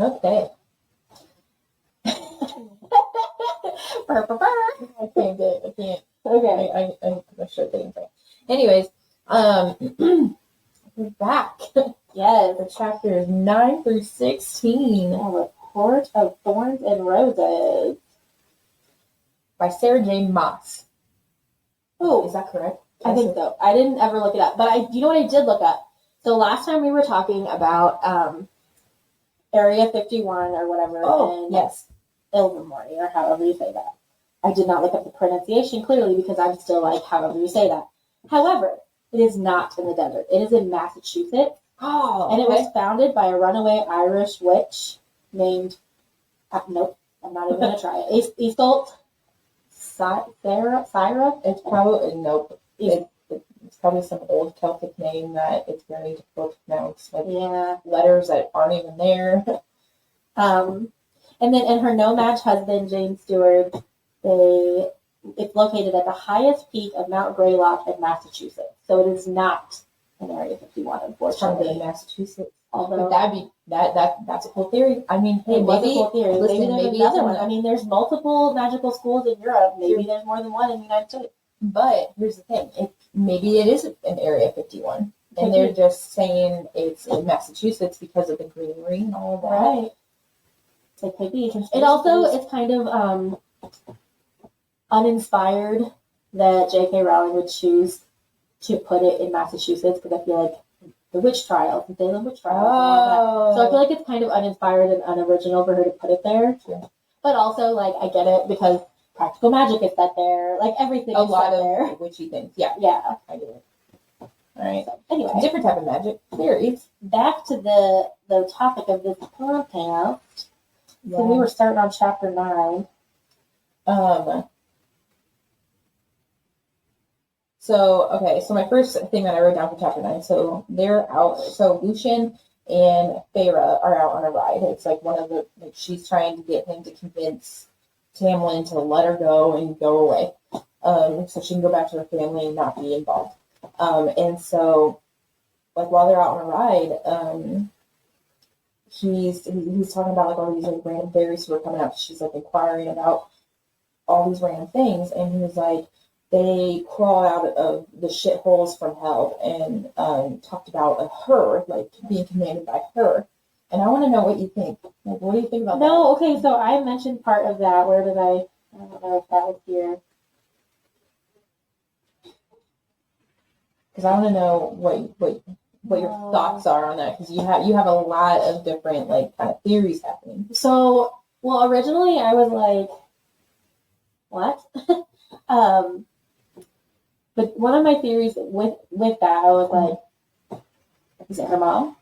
Okay. I can't. Okay. I should get it. Anyways, we're back. Yes. For chapters 9 through 16. A Report of Thorns and Roses. By Sarah J. Maas. Oh, is that correct? I think so. I didn't ever look it up, but you know what I did look up? So last time we were talking about Area 51 or whatever. Oh, in yes. Ilvermorny, or however you say that. I did not look up the pronunciation clearly because I'm still like, however you say that. However, it is not in the desert. It is in Massachusetts. Oh, and it was founded by a runaway Irish witch named, nope, I'm not even going to try it. Isolt Syra? It's probably, nope. It's probably some old Celtic name that it's very difficult to pronounce. Like letters that aren't even there. And then her nomad husband, James Stewart, it's located at the highest peak of Mount Greylock in Massachusetts. So it is not in Area 51, unfortunately. In Massachusetts. Although that'd be that's a cool theory. I mean, hey, maybe a cool theory. Listen, maybe there's another one. I mean, there's multiple magical schools in Europe. Maybe there's more than one in the United States. But here's the thing: maybe it is in Area 51, and they're just saying it's in Massachusetts because of the greenery and all of that. Right. It could be. It also is kind of uninspired that J.K. Rowling would choose to put it in Massachusetts, because I feel like the witch trials, the Salem witch trials, and all that. So I feel like it's kind of uninspired and unoriginal for her to put it there. Sure. But also, like, I get it because practical magic is set there. Like, everything is set there. A lot of witchy things. Yeah. Yeah. I get it. All right. So, anyway. Different type of magic. Theories. Back to the topic of this podcast. Yeah. So we were starting on chapter 9. So my first thing that I wrote down for chapter 9, so they're out, so Lucian and Feyre are out on a ride. It's like one of the, like, she's trying to get him to convince Tamlin to let her go and go away, so she can go back to her family and not be involved. And so, like, while they're out on a ride, he's talking about, like, all these, like, random fairies who are coming out. She's, like, inquiring about all these random things, and he was like, they crawl out of the shitholes from hell, and talked about her, like, being commanded by her. And I want to know what you think. Like, what do you think about that? No, okay, so I mentioned part of that. Where did I don't know if that was here. Because I want to know what your thoughts are on that, because you have a lot of different, like, kind of theories happening. So, well, originally I was like, what? But one of my theories with that, I was like, is it her mom?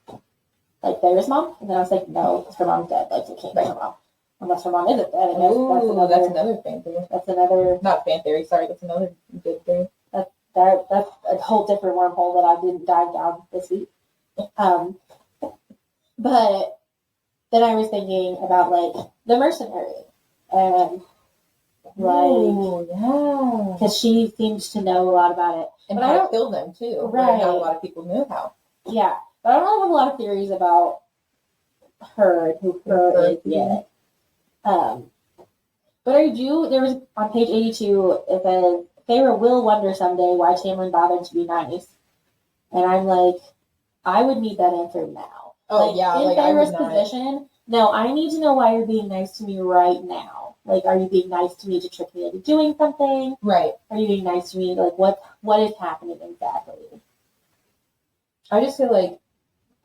Like, Feyre's mom? And then I was like, no, because her mom's dead. Like, it can't be her mom. Unless her mom isn't dead. And that's another fan theory. That's another... Not fan theory, sorry. That's another good theory. That's a whole different wormhole that I didn't dive down this week. But then I was thinking about, like, the mercenary. And... yeah, because she seems to know a lot about it, and how to kill them too. Right, not a lot of people knew how. Yeah, but I don't really have a lot of theories about her and who her is yet. But I do. There was on page 82. It says Feyre will wonder someday why Tamlin bothered to be nice, and I'm like, I would need that answer now. Oh, like, yeah, in like, Feyre's position. No, I need to know why you're being nice to me right now. Like, are you being nice to me to trick me into doing something? Right. Are you being nice to me? Like, what is happening exactly? I just feel like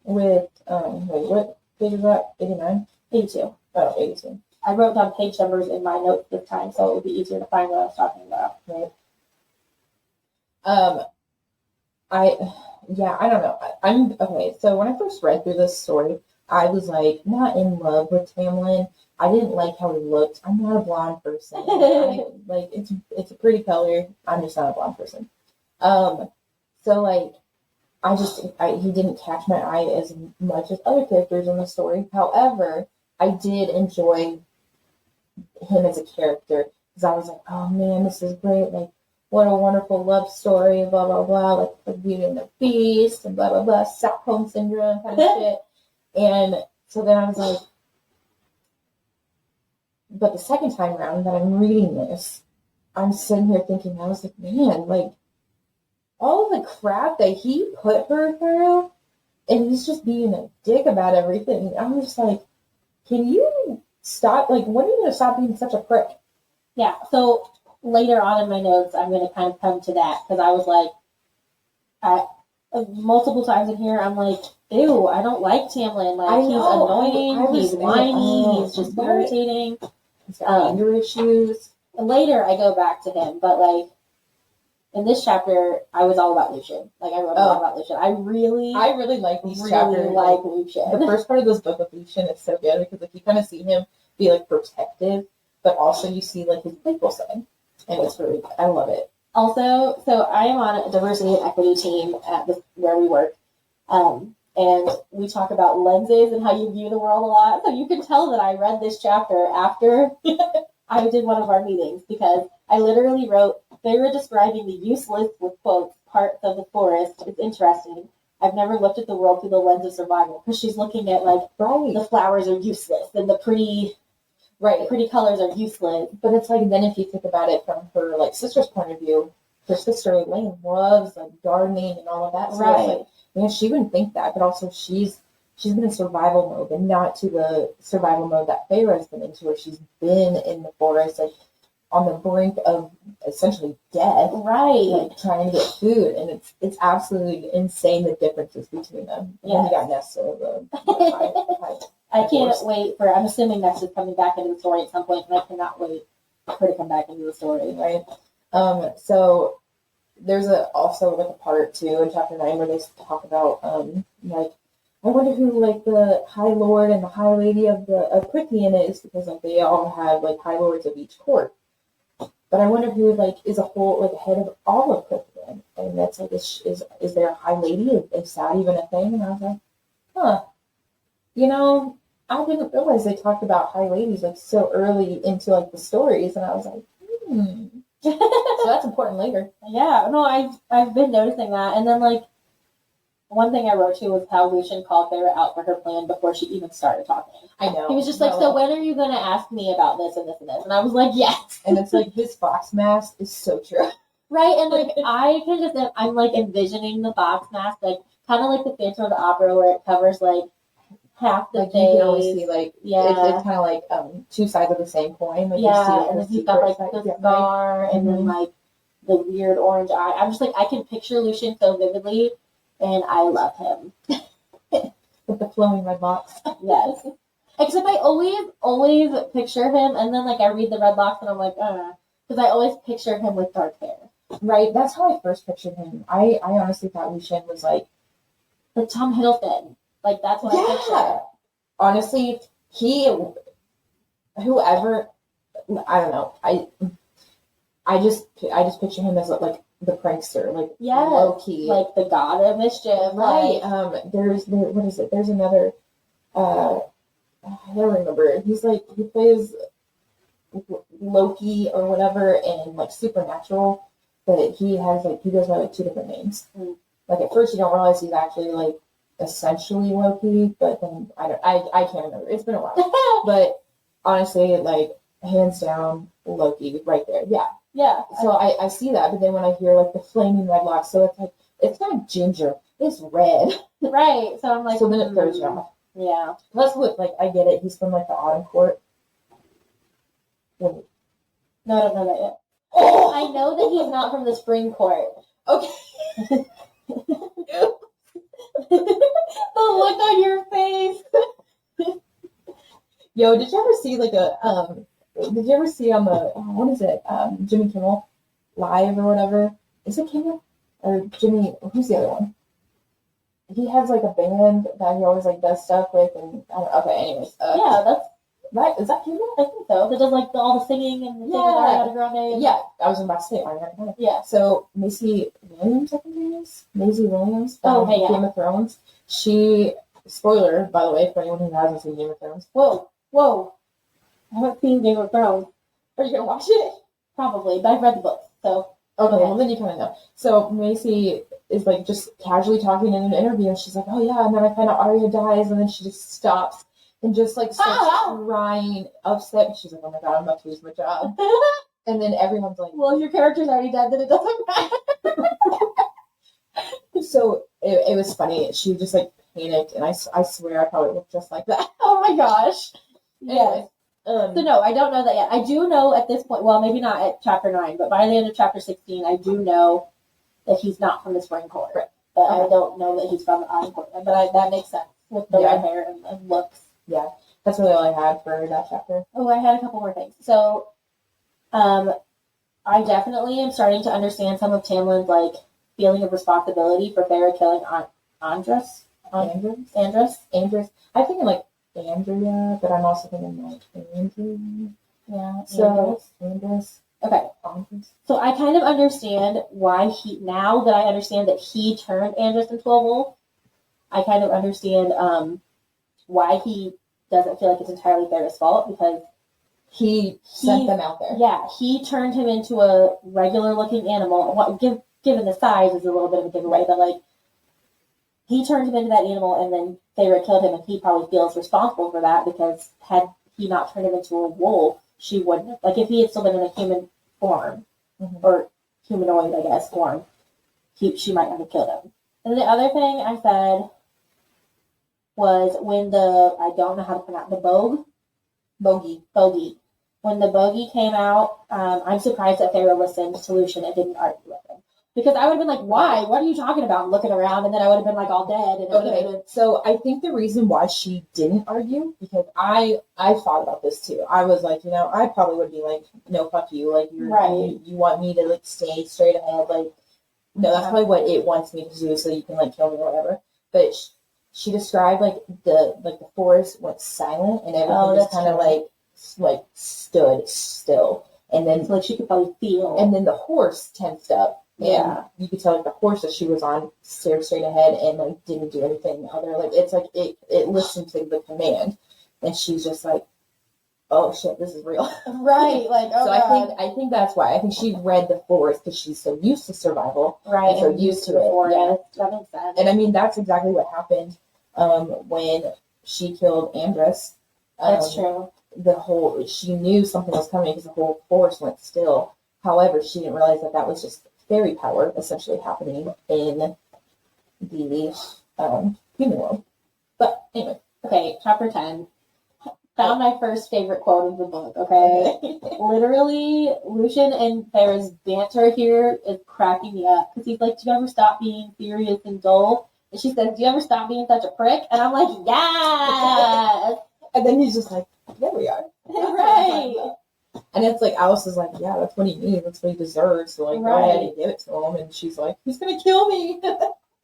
with, what page is that? 89? 82. Oh, 82. I wrote down page numbers in my notes this time, so it would be easier to find what I was talking about. Right. I don't know. Okay, so when I first read through this story, I was, like, not in love with Tamlin. I didn't like how he looked. I'm not a blonde person. It's a pretty color. I'm just not a blonde person. So, like, he didn't catch my eye as much as other characters in the story. However, I did enjoy him as a character, because I was like, oh man, this is great. Like, what a wonderful love story, blah, blah, blah. Like, the Beauty and the Beast, and blah, blah, blah. Stockholm Syndrome kind of shit. And so then I was like, but the second time around that I'm reading this, I'm sitting here thinking, I was like, man, like, all the crap that he put her through, and he's just being a dick about everything. I'm just like, can you stop? Like, when are you going to stop being such a prick? Yeah. So later on in my notes, I'm going to kind of come to that because I was like, multiple times in here, I'm like, ew, I don't like Tamlin. Like, he's annoying, he's whiny, he's just irritating. He's got anger issues. Later, I go back to him, but like, in this chapter, I was all about Lucian. Like, I wrote a lot about Lucian. I really like these chapters. Like Lucian. The first part of this book with Lucian is so good because like you kind of see him be like protective, but also you see like his playful side, and it's really good. I love it. Also, so I am on a diversity and equity team at where we work, and we talk about lenses and how you view the world a lot. So you can tell that I read this chapter after I did one of our meetings because I literally wrote, they were describing the useless, with quotes, parts of the forest. It's interesting. I've never looked at the world through the lens of survival because she's looking at like the flowers are useless and the pretty colors are useless. But it's like then if you think about it from her like sister's point of view, her sister Elaine loves like gardening and all of that. So it's like, man, she wouldn't think that, but also she's been in survival mode and not to the survival mode that Feyre's been into, where she's been in the forest, like on the brink of essentially death, like trying to get food, and it's absolutely insane the differences between them. And then you got Nesta, I can't wait for. I'm assuming Nesta's coming back into the story at some point, and I cannot wait for her to come back into the story. Right. So there's also like a part 2 in chapter 9 where they talk about like, I wonder who like the High Lord and the High Lady of Prythian is, because like they all have like High Lords of each court. But I wonder who like is a whole like head of all of Prythian, and that's like is there a High Lady? Is that even a thing? And I was like, huh. You know, I didn't realize they talked about High Ladies like so early into like the stories, and I was like, So that's important later. Yeah, no, I've been noticing that, and then like. One thing I wrote too was how Lucian called Feyre out for her plan before she even started talking. I know. He was just like, so when are you going to ask me about this and this and this? And I was like, yes. And it's like, his fox mask is so true. Right, and like, I'm like envisioning the fox mask, like, kind of like the Phantom of the Opera where it covers like half the face. You can only see like, it's kind of like 2 sides of the same coin. Like, you see, like, and then he's got like the scar and then like the weird orange eye. I'm just like, I can picture Lucian so vividly. And I love him. With the flowing red locks. Yes. Except I always picture him, and then like I read the red locks and I'm like, because I always picture him with dark hair. Right. That's how I first pictured him. I honestly thought Lucian was like Tom Hiddleston. Like that's what I picture. Honestly, whoever, I don't know. I just picture him as like the prankster, like low key, like the god of mischief, right? What is it? There's another. I don't remember. He plays Loki or whatever, and like Supernatural, but he goes by like 2 different names. Like at first you don't realize he's actually like essentially Loki, but then I can't remember. It's been a while, but honestly, like hands down Loki right there. Yeah. So I see that, but then when I hear like the flaming red locks, so it's like it's not ginger, it's red. Right. So I'm like, so then it throws you off. Yeah. Plus, look, like I get it. He's from like the Autumn Court. No, I don't know that yet. Oh, I know that he's not from the Spring Court. Okay. The look on your face. Yo, did you ever see like did you ever see on the, what is it, Jimmy Kimmel Live or whatever? Is it Kimmel? Or Jimmy, who's the other one? He has like a band that he always like does stuff with, and okay, anyways. Yeah, that's right. Is that Kimmel? I think so. That does like all the singing and the Ariana Grande. Yeah, I was about to say Ariana Grande. Yeah. So Maisie Williams, I think her is. Maisie Williams. Game of Thrones. She, spoiler, by the way, for anyone who hasn't seen Game of Thrones. Whoa. I haven't seen Game of Thrones. Are you gonna watch it? Probably, but I've read the book, so. Okay, well then you kind of know. So Macy is like just casually talking in an interview, and she's like, "Oh yeah," and then I find out Arya dies, and then she just stops, and just like starts crying, upset. She's like, "Oh my god, I'm about to lose my job." And then everyone's like, "Well, if your character's already dead, then it doesn't matter." So it was funny. She just like panicked, and I swear I probably looked just like that. Oh my gosh. Anyway, So no, I don't know that yet. I do know at this point, well, maybe not at chapter 9, but by the end of chapter 16, I do know that he's not from the Spring Court. Right. But I don't know that he's from the Autumn Court. But that makes sense with the red hair and looks. Yeah, that's really all I had for that chapter. Oh, I had a couple more things. So, I definitely am starting to understand some of Tamlin's like feeling of responsibility for Farrah killing Andrus. Andrus. I think like Andrea, but I'm also thinking like Andrew. Yeah. So Andrus. Okay. So I kind of understand why now that I understand that he turned Andrus into a wolf, I kind of understand why he doesn't feel like it's entirely Farrah's fault, because he sent them out there. Yeah, he turned him into a regular looking animal. Given the size is a little bit of a giveaway, but like he turned him into that animal, and then Farrah killed him, and he probably feels responsible for that, because had he not turned him into a wolf, she wouldn't have. Like if he had still been in a human form, or humanoid, I guess, form, she might not have killed him. And the other thing I said was when I don't know how to pronounce the bogey. When the bogey came out, I'm surprised that Farrah listened to Lucian and didn't argue with him. Because I would have been like, why? What are you talking about? And looking around, and then I would have been like all dead. And okay, so I think the reason why she didn't argue, because I thought about this too. I was like, I probably would be like, no, fuck you. Like, you want me to like stay straight ahead. Like, no, that's probably what it wants me to do, so you can like kill me or whatever. But she described like the forest went silent, and everything just kind of like stood still, and then like she could probably feel, and then the horse tensed up. Yeah, you could tell like the horse that she was on stared straight ahead and like didn't do anything other. Like it's like it listened to the command, and she's just like, oh shit, this is real. Right. Like, oh so God. I think that's why. I think she read the forest because she's so used to survival, right? And so used to it. Yeah, that makes sense. And I mean that's exactly what happened when she killed Andrus. That's true. She knew something was coming because the whole forest went still. However, she didn't realize that was just fairy power essentially happening in the human world. But anyway, okay, chapter 10. Found my first favorite quote of the book, okay? Literally, Lucian and Farrah's banter here is cracking me up. Because he's like, do you ever stop being serious and dull? And she says, do you ever stop being such a prick? And I'm like, yes! And then he's just like, there we are. Right. And it's like, Alice is like, yeah, that's what he needs. That's what he deserves. So like, go ahead and give it to him. And she's like, he's going to kill me.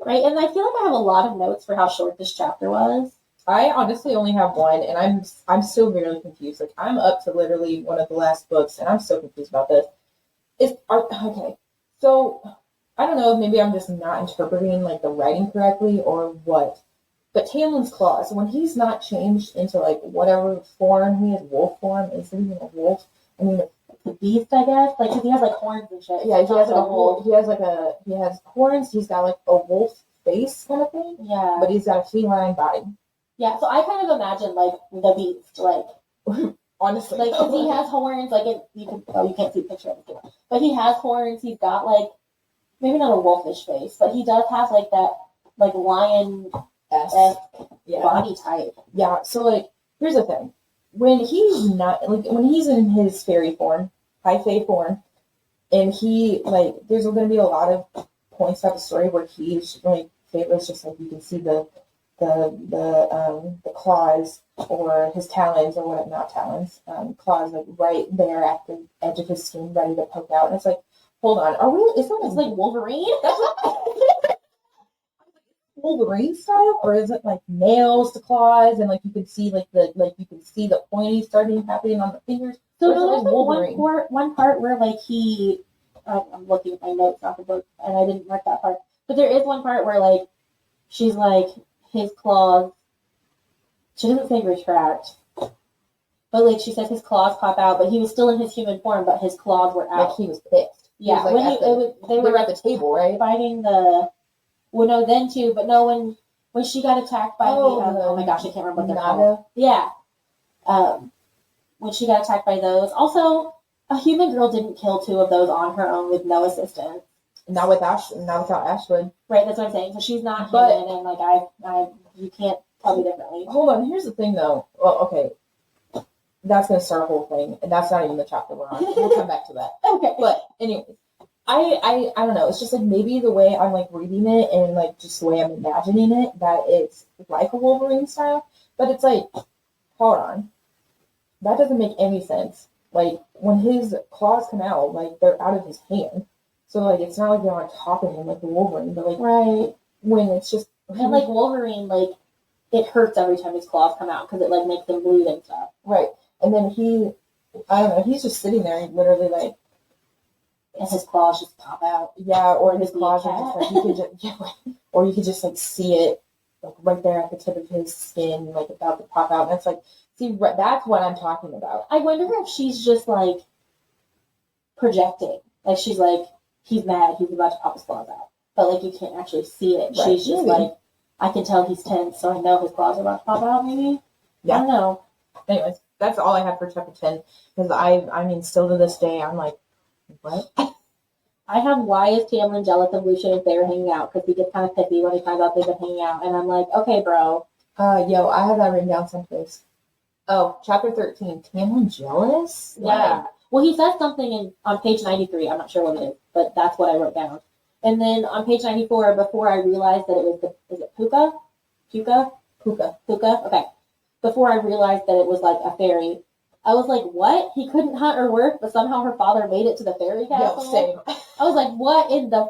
Right. And I feel like I have a lot of notes for how short this chapter was. I honestly only have one, and I'm still very confused. Like, I'm up to literally one of the last books, and I'm so confused about this. Okay. So, I don't know if maybe I'm just not interpreting, like, the writing correctly or what. But Tamlin's claws, when he's not changed into, like, whatever form he is, wolf form, is he even a wolf? I mean, it's a beast, I guess. Like, because he has, like, horns and shit. Yeah, he has, like, a wolf. He has horns. He's got, like, a wolf face kind of thing. Yeah. But he's got a feline body. Yeah, so I kind of imagine, like, the beast, like, honestly. Like, because he has horns, like, you can't see the picture of it, but he has horns, he's got, like, maybe not a wolfish face, but he does have, like, that, like, lion-esque body type. Yeah, so, like, here's the thing. When he's in his fairy form, high fae form, and he, like, there's going to be a lot of points about the story where he's, like, Favor's just, like, you can see the claws or his talons or what, not talons, claws like right there at the edge of his skin, ready to poke out. And it's like, hold on, is that like Wolverine? Wolverine style, or is it like nails to claws and like you can see the pointy starting happening on the fingers? So there's like one part where like I'm looking at my notes off the book and I didn't mark that part, but there is one part where like she's like, his claws, she doesn't say retract, but like she says his claws pop out, but he was still in his human form, but his claws were out. Like he was pissed. Yeah, was, like, they were at the table, right? Fighting when when she got attacked by oh my gosh, I can't remember what they're called. Yeah. When she got attacked by those. Also, a human girl didn't kill 2 of those on her own with no assistance. Not without Ashwood. Right, that's what I'm saying. So she's not human, and like I you can't tell me differently. Hold on, here's the thing though. Well, okay. That's gonna start a whole thing, and that's not even the chapter we're on. We'll come back to that. Okay. But anyways, I don't know. It's just like maybe the way I'm like reading it and like just the way I'm imagining it that it's like a Wolverine style. But it's like, hold on, that doesn't make any sense. Like when his claws come out, like they're out of his hand. So like it's not like they're on top of him like the Wolverine, but like right when it's just and like Wolverine, like it hurts every time his claws come out because it like makes him bleed and stuff. Right. And then I don't know, he's just sitting there and literally like, and his claws just pop out. Yeah, or his claws are just like, you could just, or you could just like see it like right there at the tip of his skin, like about to pop out. And it's like, see, that's what I'm talking about. I wonder if she's just like projecting. Like she's like, he's mad, he's about to pop his claws out. But like you can't actually see it. Right. She's just like, I can tell he's tense, so I know his claws are about to pop out, maybe? Yeah. I don't know. Anyways, that's all I have for chapter 10. Because I mean, still to this day, I'm like, what? I have why is Tamlin jealous of Lucian if they were hanging out? Because he gets kind of pissy when he finds out they've been hanging out. And I'm like, okay, bro. Yo, I have that written down someplace. Oh, chapter 13. Tamlin jealous? Yeah. Like, well, he says something on page 93. I'm not sure what it is, but that's what I wrote down. And then on page 94, before I realized that it was is it Puka? Puka? Okay. Before I realized that it was like a fairy, I was like, what? He couldn't hunt or work, but somehow her father made it to the fairy castle? Yeah, same. I was like, what in the...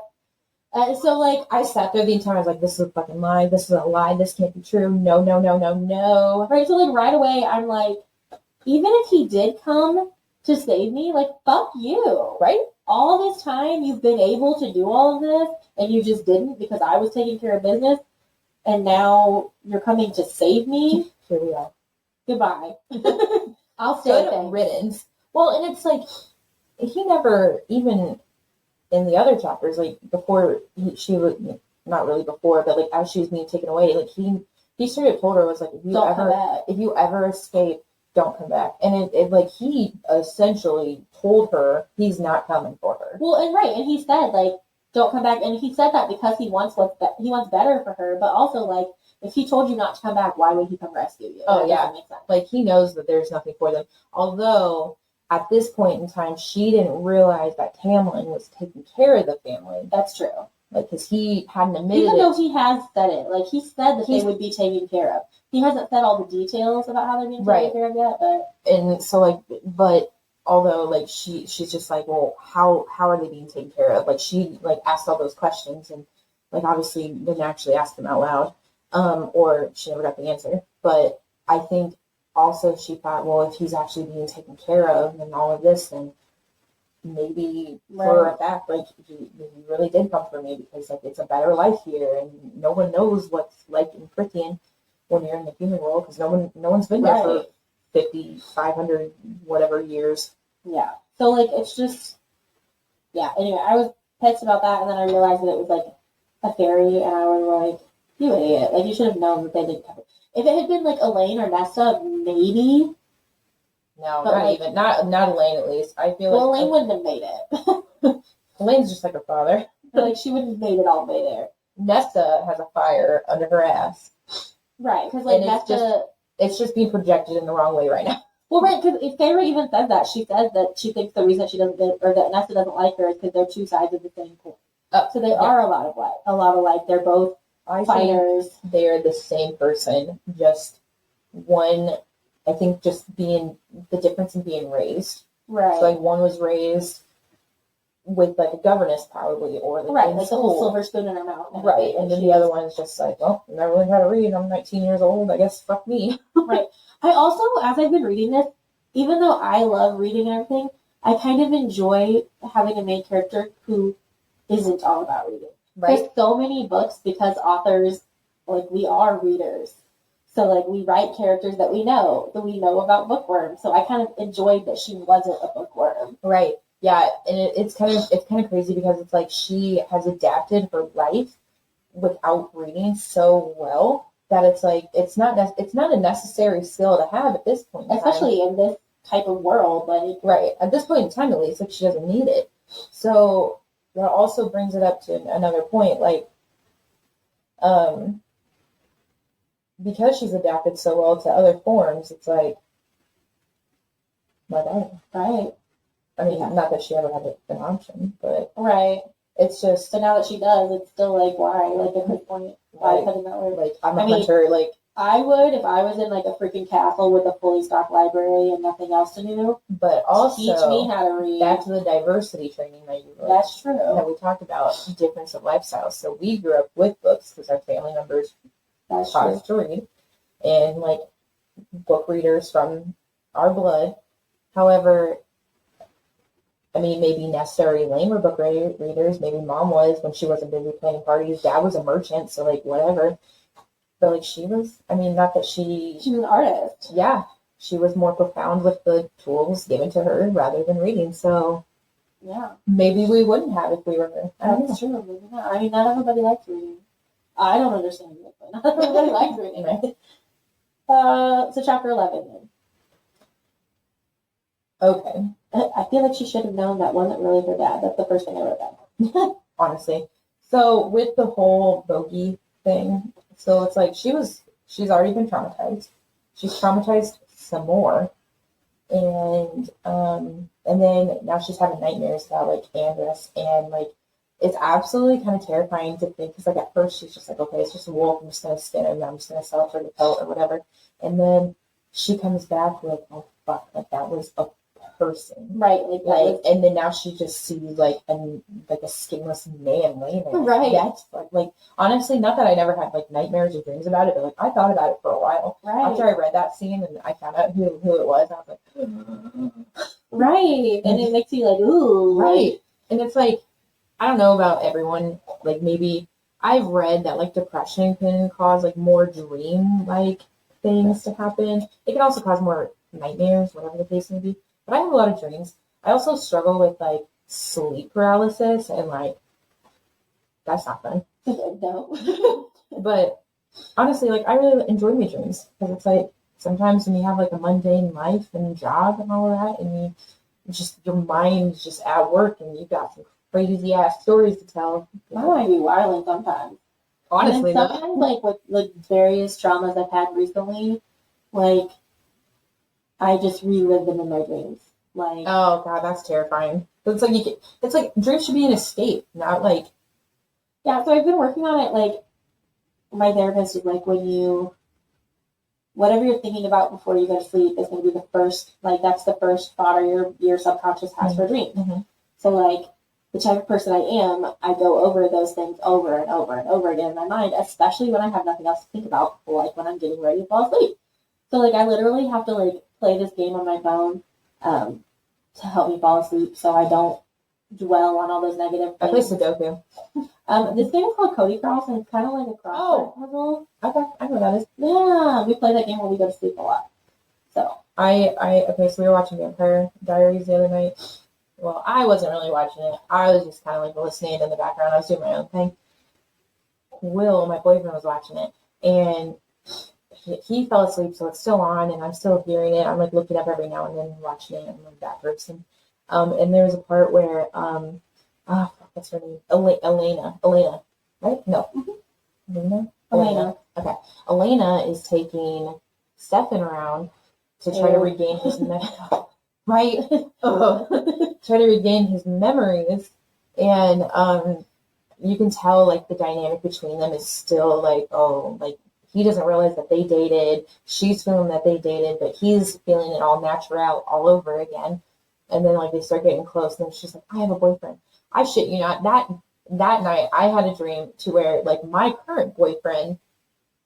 so, like... I sat there the entire time. I was like, this is a fucking lie. This is a lie. This can't be true. No. Right, so, like, right away, I'm like, even if he did come to save me, like, fuck you. Right? All this time, you've been able to do all of this, and you just didn't because I was taking care of business, and now you're coming to save me? Here we are. Goodbye. I'll say good riddance. Well, and it's like, he never, even in the other chapters, like, before she was, not really before, but, like, as she was being taken away, like, he straight up told her, was like, if you ever escape, don't come back. And it like, he essentially told her he's not coming for her. Well, and right, and he said, like, don't come back, and he said that because he wants better for her, but also, like, if he told you not to come back, why would he come rescue you? Oh, yeah. Like, he knows that there's nothing for them. Although, at this point in time, she didn't realize that Tamlin was taking care of the family. That's true. Like, because he hadn't admitted Even though he has said it. Like, he said that they would be taken care of. He hasn't said all the details about how they're being taken care of yet, but... And so, like, but... Although, like, she's just like, well, how are they being taken care of? Like, she, like, asked all those questions and, like, obviously didn't actually ask them out loud. Or she never got the answer. But I think also she thought, well, if he's actually being taken care of and all of this, then maybe for a fact, like, he really did come for me because, like, it's a better life here and no one knows what's like in Prithian when you're in the human world because no one's been there for 50, 500, whatever years. Yeah. So, like, it's just, yeah. Anyway, I was pissed about that, and then I realized that it was, like, a fairy, and I was like, you idiot. Like, you should have known that they didn't come. If it had been, like, Elaine or Nesta, maybe. No, not like, even. Not Elaine, at least. I feel well, Elaine wouldn't have made it. Elaine's just like her father. Like, she wouldn't have made it all the way there. Nesta has a fire under her ass. Right, because, like, Nesta... It's just being projected in the wrong way right now. Well, right, because if Feyre even says that, she says that she thinks the reason she doesn't get, or that Nesta doesn't like her is because they're two sides of the same coin. So they are a lot alike. They're both fighters. They're the same person, just one, I think just being, the difference in being raised. Right. So, like, one was raised with, like, a governess, probably, or, like, like the whole silver spoon in her mouth. Right, and then the other one is just like, well, I never learned how to read. I'm 19 years old. I guess fuck me. Right. I also, as I've been reading this, even though I love reading and everything, I kind of enjoy having a main character who isn't all about reading. Right. There's so many books because authors, like, we are readers. So, like, we write characters that we know about bookworms. So I kind of enjoyed that she wasn't a bookworm. Right. Yeah, and it's kind of crazy because it's like she has adapted her life without reading so well that it's like it's not a necessary skill to have at this point in time. Especially in this type of world, like right at this point in time, at least, like she doesn't need it. So that also brings it up to another point, like because she's adapted so well to other forms, it's like my God, right. I mean, not that she ever had an option, but right. It's just so now that she does, it's still like why? Like at this point, why put in that word? Like I'm a hunter. Like I would if I was in like a freaking castle with a fully stocked library and nothing else to do. But also teach me how to read. Back to the diversity training that you That's true. That we talked about difference of lifestyles. So we grew up with books because our family members taught us to read, and like book readers from our blood. However, I mean, maybe necessary Lane were book readers. Maybe mom was when she wasn't busy planning parties. Dad was a merchant, so like whatever. But like she was, I mean, not that she was an artist. Yeah, she was more profound with the tools given to her rather than reading. So yeah, maybe we wouldn't have if we were. That's true. Maybe not. I mean, not everybody likes reading. I don't understand it, but not everybody likes reading. Right? So chapter 11 then. Okay. I feel like she should have known that wasn't really her dad. That's the first thing I wrote down. Honestly. So with the whole bogey thing, so it's like she's already been traumatized. She's traumatized some more. And then now she's having nightmares about like Andress, and like it's absolutely kind of terrifying to think, because like at first she's just like, okay, it's just a wolf, I'm just gonna skin him, I'm just gonna sell it for the pelt or whatever. And then she comes back with, oh fuck, like that was a person, right? Like and then now she just sees like a skinless man laying there, right? That's like honestly, not that I never had like nightmares or dreams about it, but like I thought about it for a while. Right. After I read that scene and I found out who it was, I was like, right, and it makes you like, ooh, right. And it's like, I don't know about everyone. Like maybe I've read that like depression can cause like more dream like things to happen. It can also cause more nightmares, whatever the case may be. But I have a lot of dreams. I also struggle with like sleep paralysis, and like that's not fun. No. But honestly, like I really enjoy my dreams, because it's like sometimes when you have like a mundane life and job and all of that, and your mind's just at work and you've got some crazy ass stories to tell. I might be wilding sometimes. Honestly, sometimes like with like various traumas I've had recently, like I just relive them in my dreams. Like, oh god, that's terrifying. It's like it's like dreams should be an escape, not like. Yeah, so I've been working on it. Like, my therapist is like, whatever you're thinking about before you go to sleep is going to be the first, like that's the first thought or your subconscious has for a dream. Mm-hmm. So like the type of person I am, I go over those things over and over and over again in my mind, especially when I have nothing else to think about, like when I'm getting ready to fall asleep. So like I literally have to like play this game on my phone to help me fall asleep, so I don't dwell on all those negative things. I play Sudoku. This game is called Cody Cross, and it's kind of like a crossword puzzle. Okay, I know that is. Yeah, we play that game when we go to sleep a lot. So okay, so we were watching Vampire Diaries the other night. Well, I wasn't really watching it. I was just kind of like listening in the background. I was doing my own thing. Will, my boyfriend, was watching it, and he fell asleep, so it's still on, and I'm still hearing it. I'm like looking up every now and then watching it. I'm like that person. And there was a part where what's her name? Elena, right? No. Mm-hmm. Elena. Okay. Elena is taking Stefan around to try to regain his right? Try to regain his memories, and you can tell like the dynamic between them is still like, oh, like he doesn't realize that they dated. She's feeling that they dated, but he's feeling it all natural all over again. And then like they start getting close, and then she's like, I have a boyfriend. I shit you not. That night I had a dream to where like my current boyfriend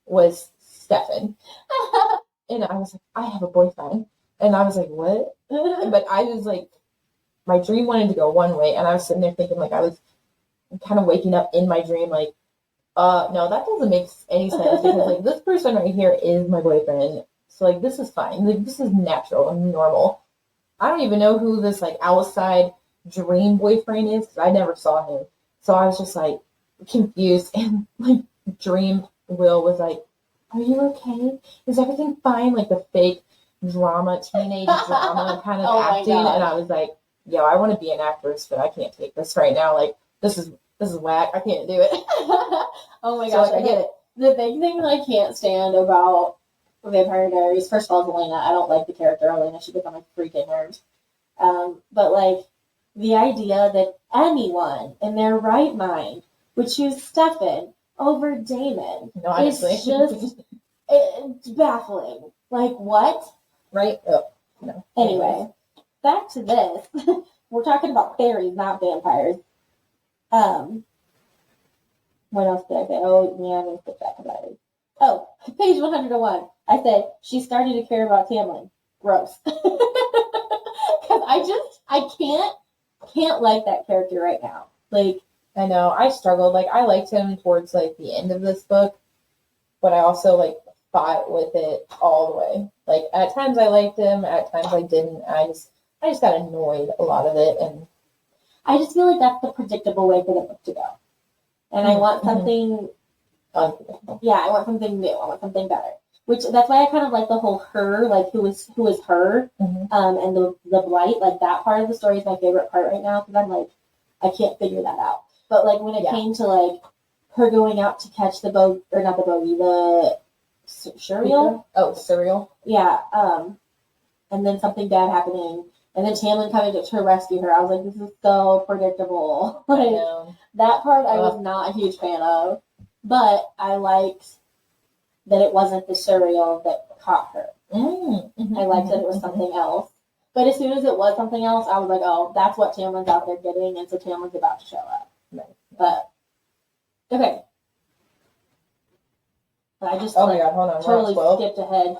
was Stefan. And I was like, I have a boyfriend. And I was like, what? But I was like, my dream wanted to go one way, and I was sitting there thinking like I was kind of waking up in my dream like, no, that doesn't make any sense, because like this person right here is my boyfriend. So like this is fine. Like this is natural and normal. I don't even know who this like outside dream boyfriend is, because I never saw him. So I was just like, confused, and like Dream Will was like, "Are you okay? Is everything fine?" Like the fake drama, teenage drama kind of Oh my acting, God. and I was like, "Yo, I want to be an actress, but I can't take this right now. Like this is whack. I can't do it." Oh my So, gosh, like, I get it. The big thing that I can't stand about Vampire Diaries, first of all, is Elena. I don't like the character Elena. She gets on my freaking nerves. But like the idea that anyone in their right mind would choose Stefan over Damon No, honestly, is just it's baffling. Like what? right? Oh, no. Anyway, back to this. We're talking about fairies, not vampires. What else did I say? Oh, yeah, I'm going to skip that because Oh, page 101. I said, she's starting to care about Tamlin. Gross. Because I can't like that character right now. Like, I know, I struggled. Like, I liked him towards, like, the end of this book, but I also, like, fought with it all the way. Like, at times I liked him, at times I didn't. I just got annoyed a lot of it, and I just feel like that's the predictable way for the book to go. And I want something, unpredictable. yeah, I want something new. I want something better. Which, that's why I kind of like the whole her, like, who is her, and the blight, like, that part of the story is my favorite part right now, because I'm like, I can't figure that out. But, like, when it came to, like, her going out to catch the boat, or not the bogey, the Suriel? Oh, Suriel. Yeah, and then something bad happening, and then Tamlin coming to rescue her. I was like, this is so predictable. Like, that part I was not a huge fan of, but I liked that it wasn't the Suriel that caught her. I liked that it was something else. But as soon as it was something else, I was like, oh, that's what Tamlin's out there getting, and so Tamlin's about to show up. Right. But, okay. But I just oh my God, hold on. totally we're on 12? skipped ahead.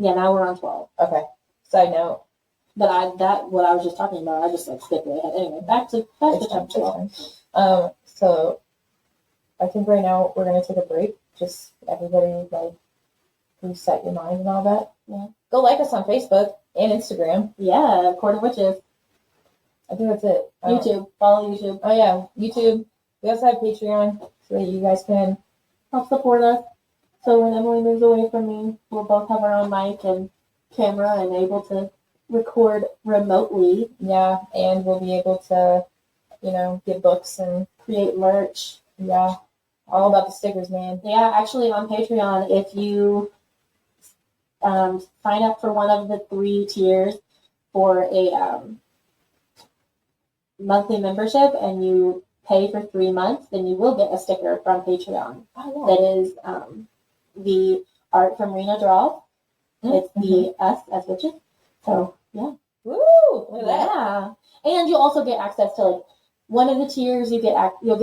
Yeah, now we're on 12. Okay. Side note. But what I was just talking about, I just like skipped way ahead. Anyway, back to chapter 12. So I think right now we're gonna take a break. Just everybody like reset your mind and all that. Yeah. Go like us on Facebook and Instagram. Yeah, Court of Witches. I think that's it. YouTube. Follow YouTube. Oh yeah, YouTube. We also have Patreon so that you guys can help support us. So when Emily moves away from me, we'll both have our own mic and camera and able to record remotely. Yeah, and we'll be able to, get books and create merch. Yeah, all about the stickers, man. Yeah, actually on Patreon, if you sign up for one of the 3 tiers for a monthly membership and you pay for 3 months, then you will get a sticker from Patreon. Oh, yeah. That is the art from Rena Draw. It's the us as witches. So yeah. Woo! Look at that. Yeah. And you'll also get access to like one of the tiers. You'll get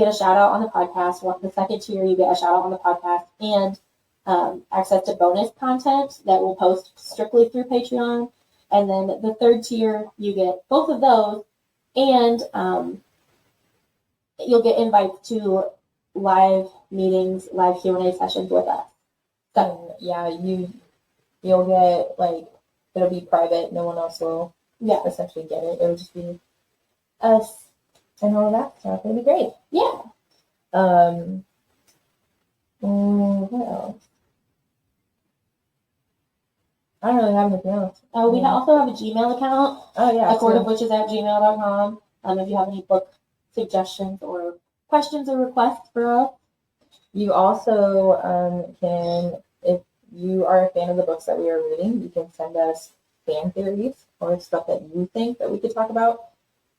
a shout out on the podcast. The second tier, you get a shout out on the podcast and access to bonus content that we'll post strictly through Patreon. And then the third tier, you get both of those, and you'll get invites to live meetings, live Q&A sessions with us. So yeah, you'll get it'll be private. No one else will essentially get it. It'll just be us and all that stuff. It'll be great. Yeah. What else? I don't really have anything else. Oh, we also have a Gmail account. Oh yeah. courtofwitches@gmail.com. If you have any book suggestions or questions or requests for us. You also can, if you are a fan of the books that we are reading, you can send us fan theories or stuff that you think that we could talk about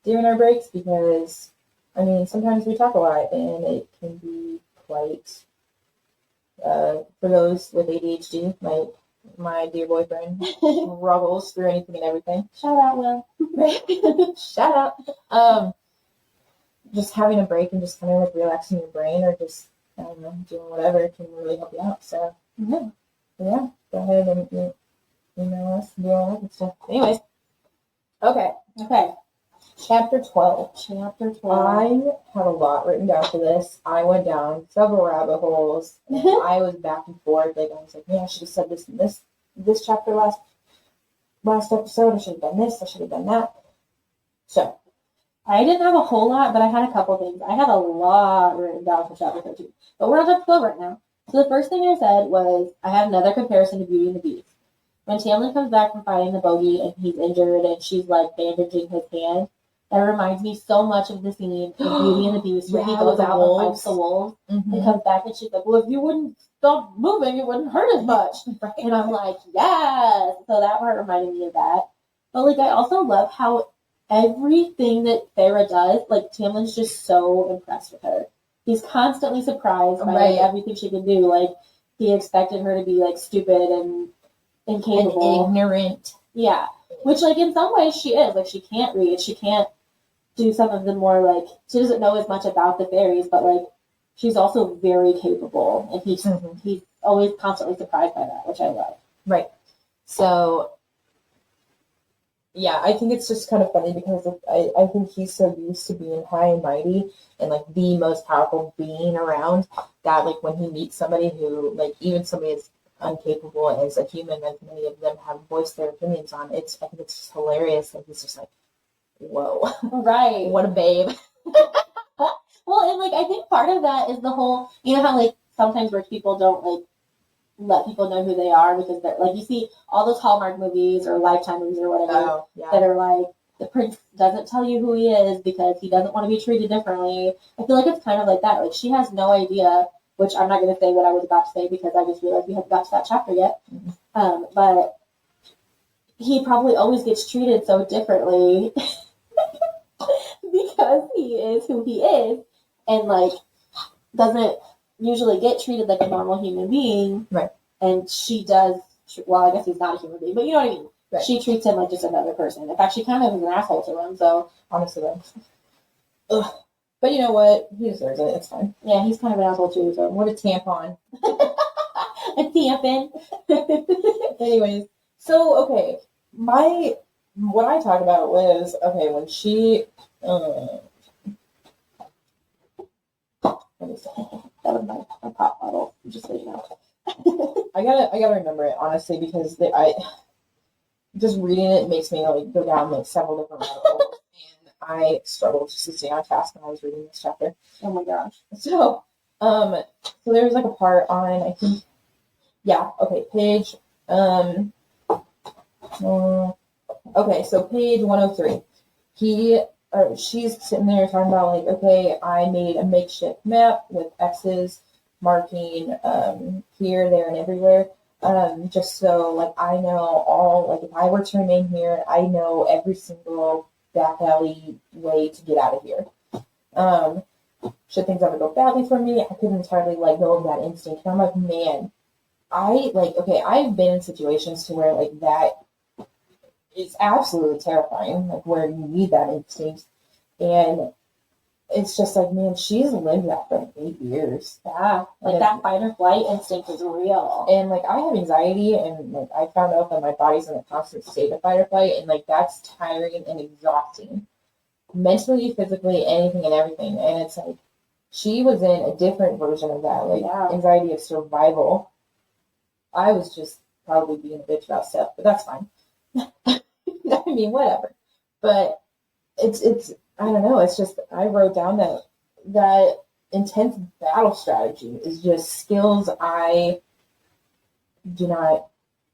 during our breaks, because sometimes we talk a lot and it can be quite for those with ADHD, like my dear boyfriend struggles through anything and everything. Shout out, Will. Shout out. Just having a break and just kind of relaxing your brain, or just doing whatever can really help you out. So yeah, go ahead and email us and do all that good stuff. Anyways, okay. Chapter 12. I have a lot written down for this. I went down several rabbit holes. And I was back and forth. I was like, man, I should have said this in this chapter last episode. I should have done this. I should have done that. So, I didn't have a whole lot, but I had a couple things. I had a lot written down for chapter 13. But we're on chapter 12 right now. So the first thing I said was, I had another comparison to Beauty and the Beast. When Tamlin comes back from fighting the bogey and he's injured and she's like bandaging his hand, that reminds me so much of the scene in Beauty and the Beast where he goes out and fights the wolves and comes back and she's like, well, if you wouldn't stop moving, it wouldn't hurt as much. Right. And I'm like, yes. So that part reminded me of that. But like, I also love how everything that Feyre does, like Tamlin's just so impressed with her. He's constantly surprised by like, everything she can do. Like he expected her to be like stupid and incapable, and ignorant. Yeah, which like in some ways she is. Like she can't read, she can't do some of the more like she doesn't know as much about the fairies, but like she's also very capable, and he's always constantly surprised by that, which I love. Right. So. Yeah, I think it's just kind of funny because I think he's so used to being high and mighty and like the most powerful being around that like when he meets somebody who like even somebody as incapable as a human as many of them have voiced their opinions on, I think it's just hilarious and he's just like, whoa. Right. What a babe. Well, and like I think part of that is the whole, you know how like sometimes rich people don't like let people know who they are because they're like you see all those Hallmark movies or Lifetime movies or whatever that are like the prince doesn't tell you who he is because he doesn't want to be treated differently. I feel like it's kind of like that. Like she has no idea, which I'm not going to say what I was about to say because I just realized we haven't got to that chapter yet. But he probably always gets treated so differently because he is who he is and like doesn't usually get treated like a normal human being. Right. And she does, well, I guess he's not a human being, but you know what I mean? Right. She treats him like just another person. In fact, she kind of is an asshole to him, so. Honestly, ugh. But you know what? He deserves it. It's fine. Yeah, he's kind of an asshole too, so. What a tampon. A tampon. Anyways, so, okay. What I talked about was, okay, when she, let me see. That was my pop bottle, just so you know. I gotta remember it honestly because I just reading it makes me like go down like several different rabbit holes, and I struggled just to stay on task when I was reading this chapter. Oh my gosh! So there was like a part on I think page okay, so page 103. She's sitting there talking about like, okay, I made a makeshift map with X's marking here, there, and everywhere. Just so like I know all like if I were to remain here, I know every single back alley way to get out of here. Should things ever go badly for me, I couldn't entirely let go of that instinct. And I'm like, man, I've been in situations to where like that is absolutely terrifying, like where you need that instinct. And it's just like, man, she's lived that for like 8 years. Yeah, like that fight or flight instinct is real. And like I have anxiety, and like I found out that my body's in a constant state of fight or flight, and like that's tiring and exhausting, mentally, physically, anything and everything. And it's like she was in a different version of that, like anxiety of survival. I was just probably being a bitch about stuff, but that's fine. I mean, whatever. But it's I don't know. It's just I wrote down that intense battle strategy is just skills I do not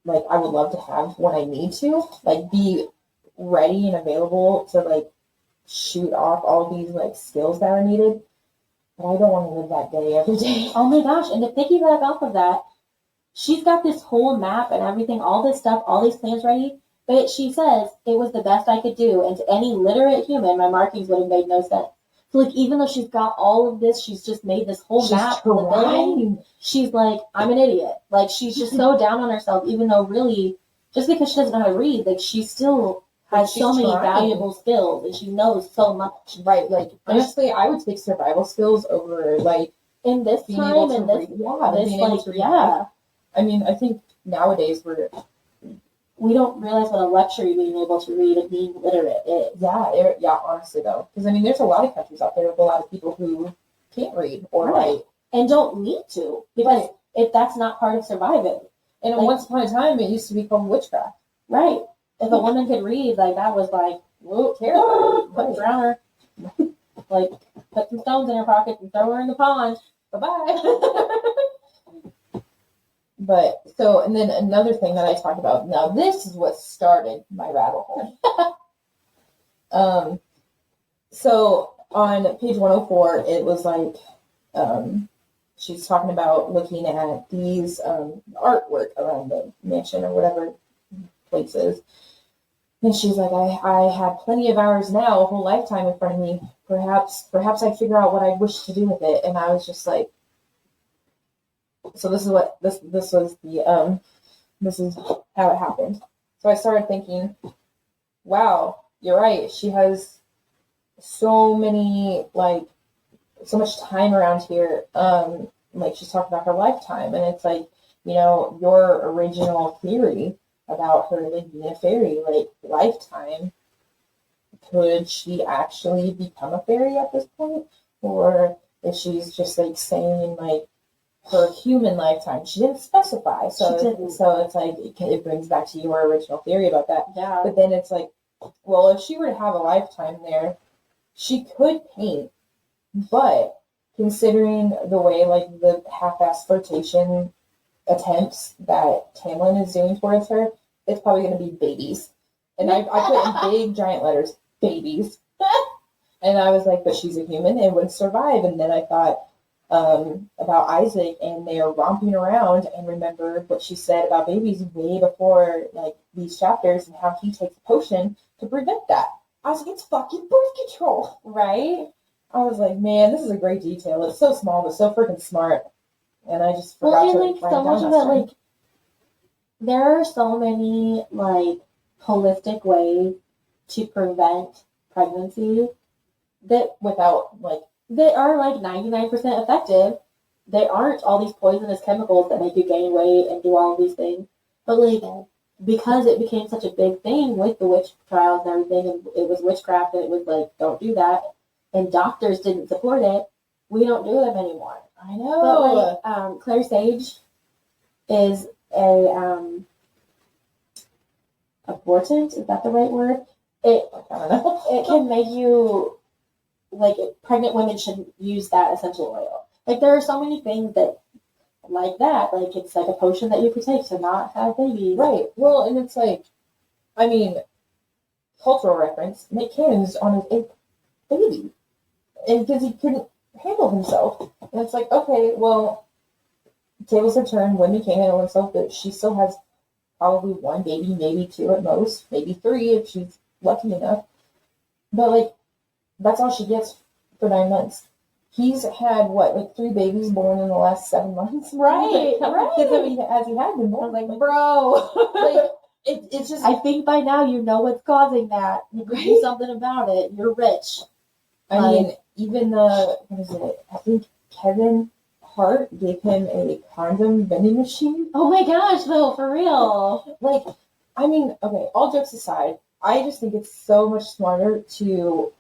like. I would love to have when I need to, like, be ready and available to like shoot off all these like skills that are needed. But I don't want to live that day every day. Oh my gosh! And to piggyback off of that, she's got this whole map and everything, all this stuff, all these plans ready. But she says, it was the best I could do. And to any literate human, my markings would have made no sense. So, like, even though she's got all of this, she's just made this whole map for the building. She's like, I'm an idiot. Like, she's just so down on herself, even though really, just because she doesn't know how to read, like, she still has so many valuable skills. And she knows so much. Right. Like, honestly, I would take survival skills over, like, in this time, and this, I mean, I think nowadays we don't realize what a luxury being able to read and being literate is. Yeah, honestly, though. Because, I mean, there's a lot of countries out there with a lot of people who can't read or write. And don't need to. Because if that's not part of surviving. And like, once upon a time, it used to be called witchcraft. Right. If a woman could read, like, that was like, whoa, terrifying. Drown her. Like, put some stones in her pocket and throw her in the pond. Bye-bye. But, so, and then another thing that I talked about, now this is what started my rabbit hole. So on page 104, it was like, she's talking about looking at these artwork around the mansion or whatever places. And she's like, I have plenty of hours now, a whole lifetime in front of me. Perhaps I figure out what I wish to do with it. And I was just like, so this is what this was the this is how it happened. So I started thinking, wow, you're right. She has so many so much time around here. Like she's talking about her lifetime, and it's like, your original theory about her being a fairy, lifetime. Could she actually become a fairy at this point, or if she's just saying her human lifetime? She didn't specify, so it's like it brings back to your original theory about that. Yeah. But then it's like, well, if she were to have a lifetime there, she could paint, but considering the way the half-ass flirtation attempts that Tamlin is doing towards her, it's probably going to be babies. And I put in big giant letters, babies. And I was like, but she's a human and would survive. And then I thought about Isaac, and they're romping around, and remember what she said about babies way before these chapters, and how he takes a potion to prevent that. I was like, it's fucking birth control, right? I was like, man, this is a great detail. It's so small, but so freaking smart. And I just forgot to write so much of it, there are so many holistic ways to prevent pregnancy that that are 99% effective. They aren't all these poisonous chemicals that make you gain weight and do all of these things. But because it became such a big thing with the witch trials and everything, and it was witchcraft, and it was don't do that, and doctors didn't support it, we don't do them anymore. I know. But Claire Sage is a abortant. Is that the right word? I don't know. It can make you pregnant women shouldn't use that essential oil. There are so many things that that. It's a potion that you could take to not have babies. Right. Well, and it's cultural reference. Nick Cannon is on his 8th baby, and because he couldn't handle himself. And it's okay, well, tables have turned. Women can't handle themselves, but she still has probably 1 baby, maybe 2 at most, maybe 3 if she's lucky enough. But that's all she gets for 9 months. He's had 3 babies born in the last 7 months, right? How many kids has he had been born? Bro, it's just. I think by now you know what's causing that. You can do something about it. You're rich. I mean, even what is it? I think Kevin Hart gave him a condom vending machine. Oh my gosh, though, for real. I mean, okay, all jokes aside, I just think it's so much smarter to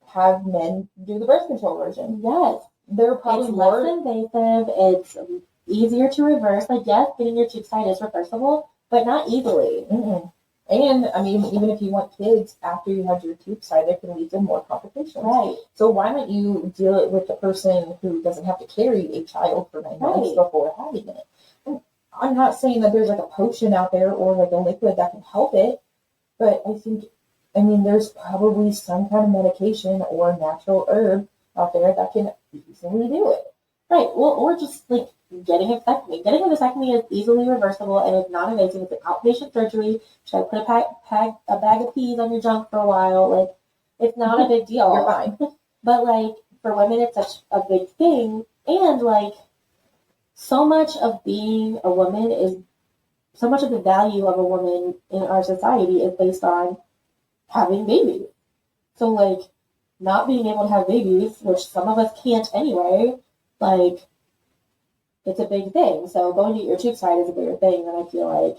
have men do the birth control version. Yes. They're probably less invasive. It's easier to reverse. Yes, getting your tubes tied is reversible, but not easily. Mm-mm. And, I mean, even if you want kids after you have your tubes tied, there can lead to more complications. Right. So why don't you deal it with the person who doesn't have to carry a child for 9 months before having it? And I'm not saying that there's a potion out there or a liquid that can help it, but I mean, there's probably some kind of medication or natural herb out there that can easily do it. Right. Well, or just getting a vasectomy. Getting a vasectomy is easily reversible and it's not invasive. It's an outpatient surgery. Try to put a bag of peas on your junk for a while. It's not a big deal. You're fine. But for women, it's such a big thing. And so much of being a woman is, so much of the value of a woman in our society is based on having babies. So not being able to have babies, which some of us can't anyway, it's a big thing. So going to get your tubes tied is a bigger thing than I feel like.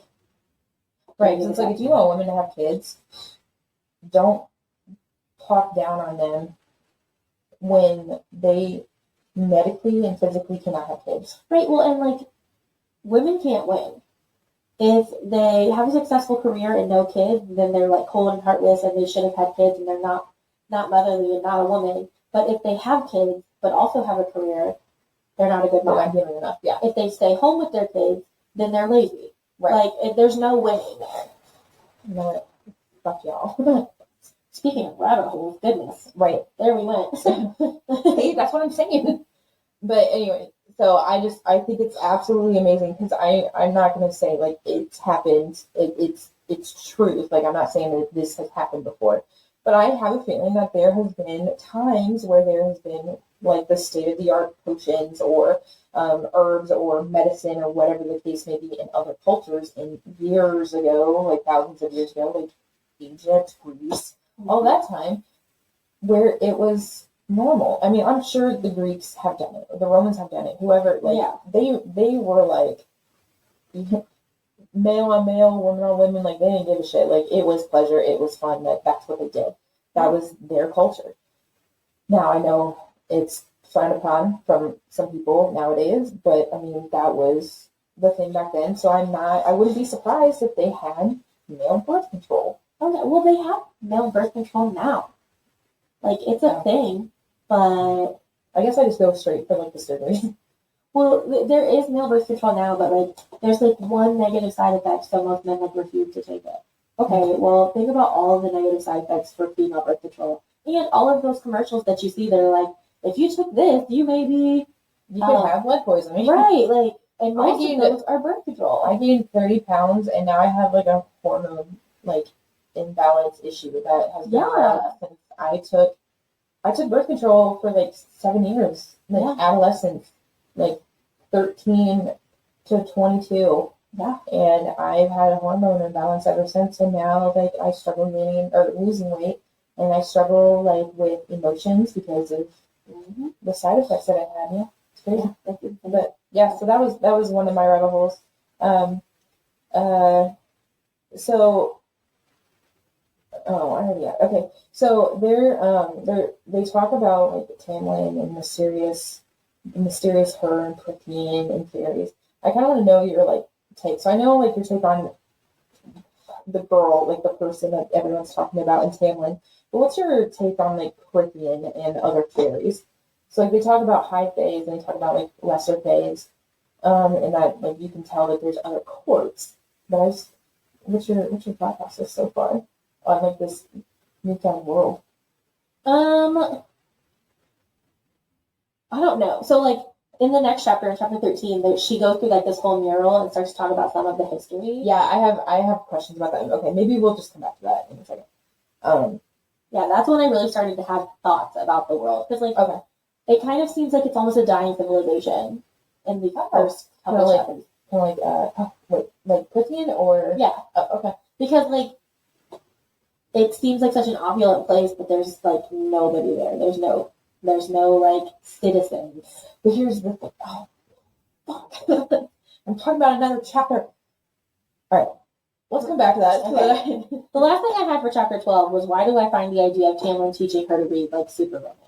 Right, because if you want women to have kids, don't talk down on them when they medically and physically cannot have kids. Right, well, and women can't win. If they have a successful career and no kids, then they're cold and heartless and they should have had kids and they're not not motherly and not a woman. But if they have kids but also have a career, they're not a good They're mom. not giving enough. Yeah. If they stay home with their kids, then they're lazy. Right. Like, there's no winning there. You know what? Fuck y'all. Speaking of rabbit holes, goodness. Right. There we went. See, that's what I'm saying. But anyway, so I think it's absolutely amazing because I'm not going to say like it's happened. It's truth. Like, I'm not saying that this has happened before, but I have a feeling that there has been times where there has been like the state of the art potions or herbs or medicine or whatever the case may be in other cultures in years ago, like thousands of years ago, like Egypt, Greece, all that time, where it was normal. I mean, I'm sure the Greeks have done it, the Romans have done it, whoever, like, Yeah. they were like, male on male, women on women, like, they didn't give a shit. Like, it was pleasure, it was fun, like, that's what they did. That was their culture. Now, I know it's frowned upon from some people nowadays, but, I mean, that was the thing back then, so I wouldn't be surprised if they had male birth control. Okay, well, they have male birth control now. Like, it's a thing, but I guess I just go straight for like the surgery. well, there is male birth control now, but like, there's like one negative side effect, so most men like refuse to take it. Okay, well, think about all of the negative side effects for female birth control, and all of those commercials that you see that are like, if you took this, you maybe could have blood poisoning. Right, like, and most of those are birth control. I gained 30 pounds, and now I have like a hormone like imbalance issue that has been around since I took birth control for like 7 years, like adolescence, like 13 to 22. Yeah. And I've had a hormone imbalance ever since, and now like I struggle gaining or losing weight, and I struggle like with emotions because of the side effects that I had. Yeah, it's crazy. But yeah, so that was one of my rabbit holes. So. Oh, I heard yeah. Okay, so they talk about like Tamlin and mysterious her and Prithian and fairies. I kind of want to know your like take. So I know like your take on the girl, like the person that everyone's talking about in Tamlin. But what's your take on like Prithian and other fairies? So like they talk about high fays and they talk about like lesser fays, and that like you can tell that there's other courts. But what's your thought process so far on like this newfound world? I don't know. So like in the next chapter, in chapter 13, she goes through like this whole mural and starts to talk about some of the history. Yeah, I have questions about that. Okay, maybe we'll just come back to that in a second. Yeah, that's when I really started to have thoughts about the world, because like it kind of seems like it's almost a dying civilization in the first couple of chapters. Kind of like Prithian or okay, because like it seems like such an opulent place, but there's like nobody there. There's no like citizens. But here's the thing. Oh, fuck. I'm talking about another chapter. All right, let's come back to that. Okay. The last thing I had for chapter 12 was, why do I find the idea of Tamlin teaching her to read like super romantic?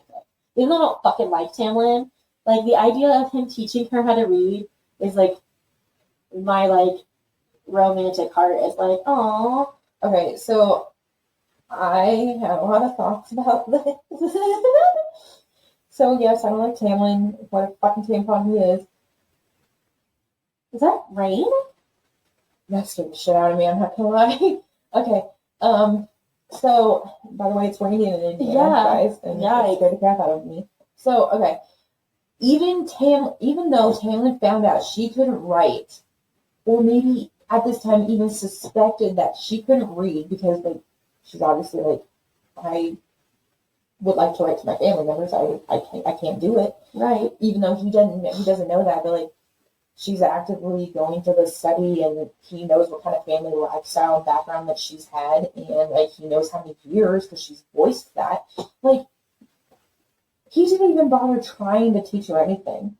Even though I don't fucking like Tamlin, like the idea of him teaching her how to read is like my like romantic heart is like, oh. Okay, so I have a lot of thoughts about this. So yes, I don't like Tamlin. What a fucking tampon he is. Is that rain? That scared the shit out of me, I'm not gonna lie. Okay. So by the way, it's raining in Indiana, guys, and it scared the crap out of me. So okay. Even though Tamlin found out she couldn't write, or maybe at this time even suspected that she couldn't read, because like she's obviously like, I would like to write to my family members. I can't do it. Right. Even though he doesn't know that, but like she's actively going to the study, and he knows what kind of family lifestyle background that she's had, and like he knows how many years because she's voiced that. Like he didn't even bother trying to teach her anything.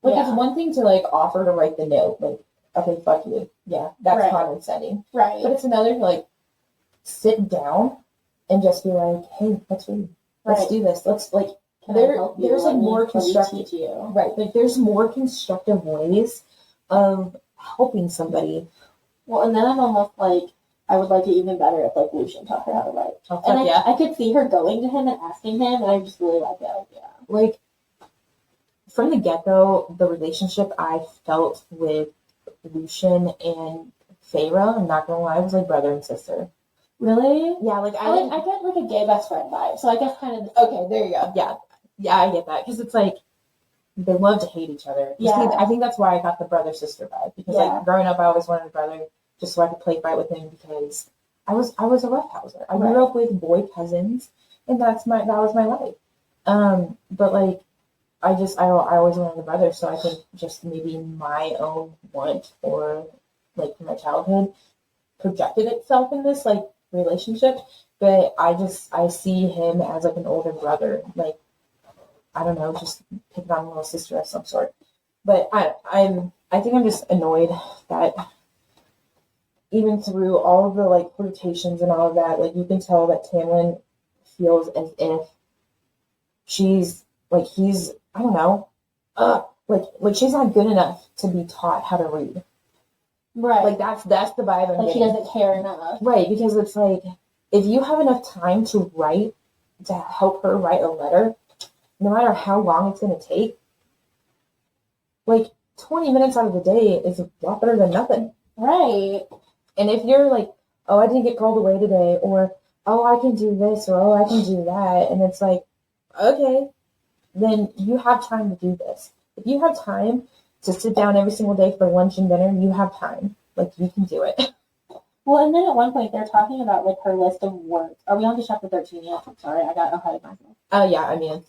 Like it's one thing to like offer to write the note, like, okay, fuck you. Yeah, that's condescending. Right. But it's another to like sit down and just be like, hey, let's read. Let's do this. Let's like there's like more constructive like there's more constructive ways of helping somebody. Well, and then I'm almost like, I would like it even better if like Lucian taught her how to write. Oh, And fuck yeah. I could see her going to him and asking him, and I just really like that idea. Like, from the get-go, the relationship I felt with Lucian and Feyre, I'm not gonna lie, was like brother and sister. Really? Yeah, like I get like a gay best friend vibe, so I guess kind of okay, there you go. Yeah, I get that because it's like they love to hate each other. Yeah. I think that's why I got the brother sister vibe because like growing up, I always wanted a brother just so I could play fight with him because I was a roughhouser. I grew up with boy cousins, and that was my life. But like I always wanted a brother, so I think just maybe my own want or like from my childhood projected itself in this like relationship. But I see him as like an older brother, like I don't know, just picking on a little sister of some sort. But I think I'm just annoyed that even through all of the like flirtations and all of that, like you can tell that Tamlin feels as if she's like he's I don't know, like she's not good enough to be taught how to read. Right. Like that's the vibe I'm like getting. He doesn't care enough. Right, because it's like if you have enough time to write to help her write a letter, no matter how long it's going to take, like 20 minutes out of the day is a lot better than nothing. Right. And if you're like, oh, I didn't get called away today, or oh, I can do this, or oh, I can do that, and it's like, okay, then you have time to do this. If you have time to sit down every single day for lunch and dinner, you have time. Like, you can do it. Well, and then at one point they're talking about like her list of words. Are we on to chapter 13 yet? I'm sorry, I got ahead of myself. Oh, yeah, I mean.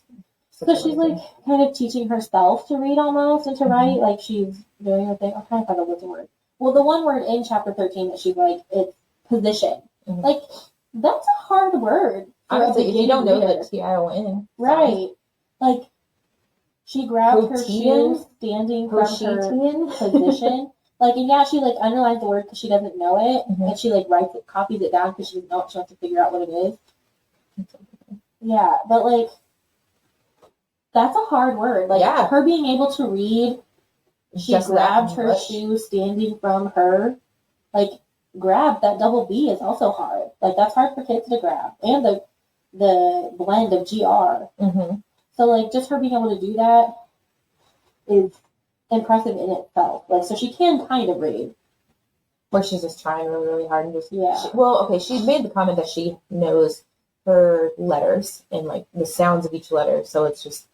So she's like kind of teaching herself to read almost and to write. Like she's doing her thing. I'm trying to find a list of words. Well, the one word in chapter 13 that she's like, it's position. Mm-hmm. Like, that's a hard word. Honestly, if you don't know the T-I-O-N. Right. Like, she grabbed her shoe standing from her position. Like, and yeah, she like underlines the word because she doesn't know it, and she like writes it, copies it down because she doesn't know it. She wants to figure out what it is. Yeah, but like, that's a hard word. Like, her being able to read, she just grabbed her shoe standing from her. Like, grab, that double B is also hard. Like, that's hard for kids to grab, and the blend of GR. Mm-hmm. So like, just her being able to do that is impressive in itself. Like, so she can kind of read. Or she's just trying really, really hard and just she made the comment that she knows her letters and like the sounds of each letter, so it's just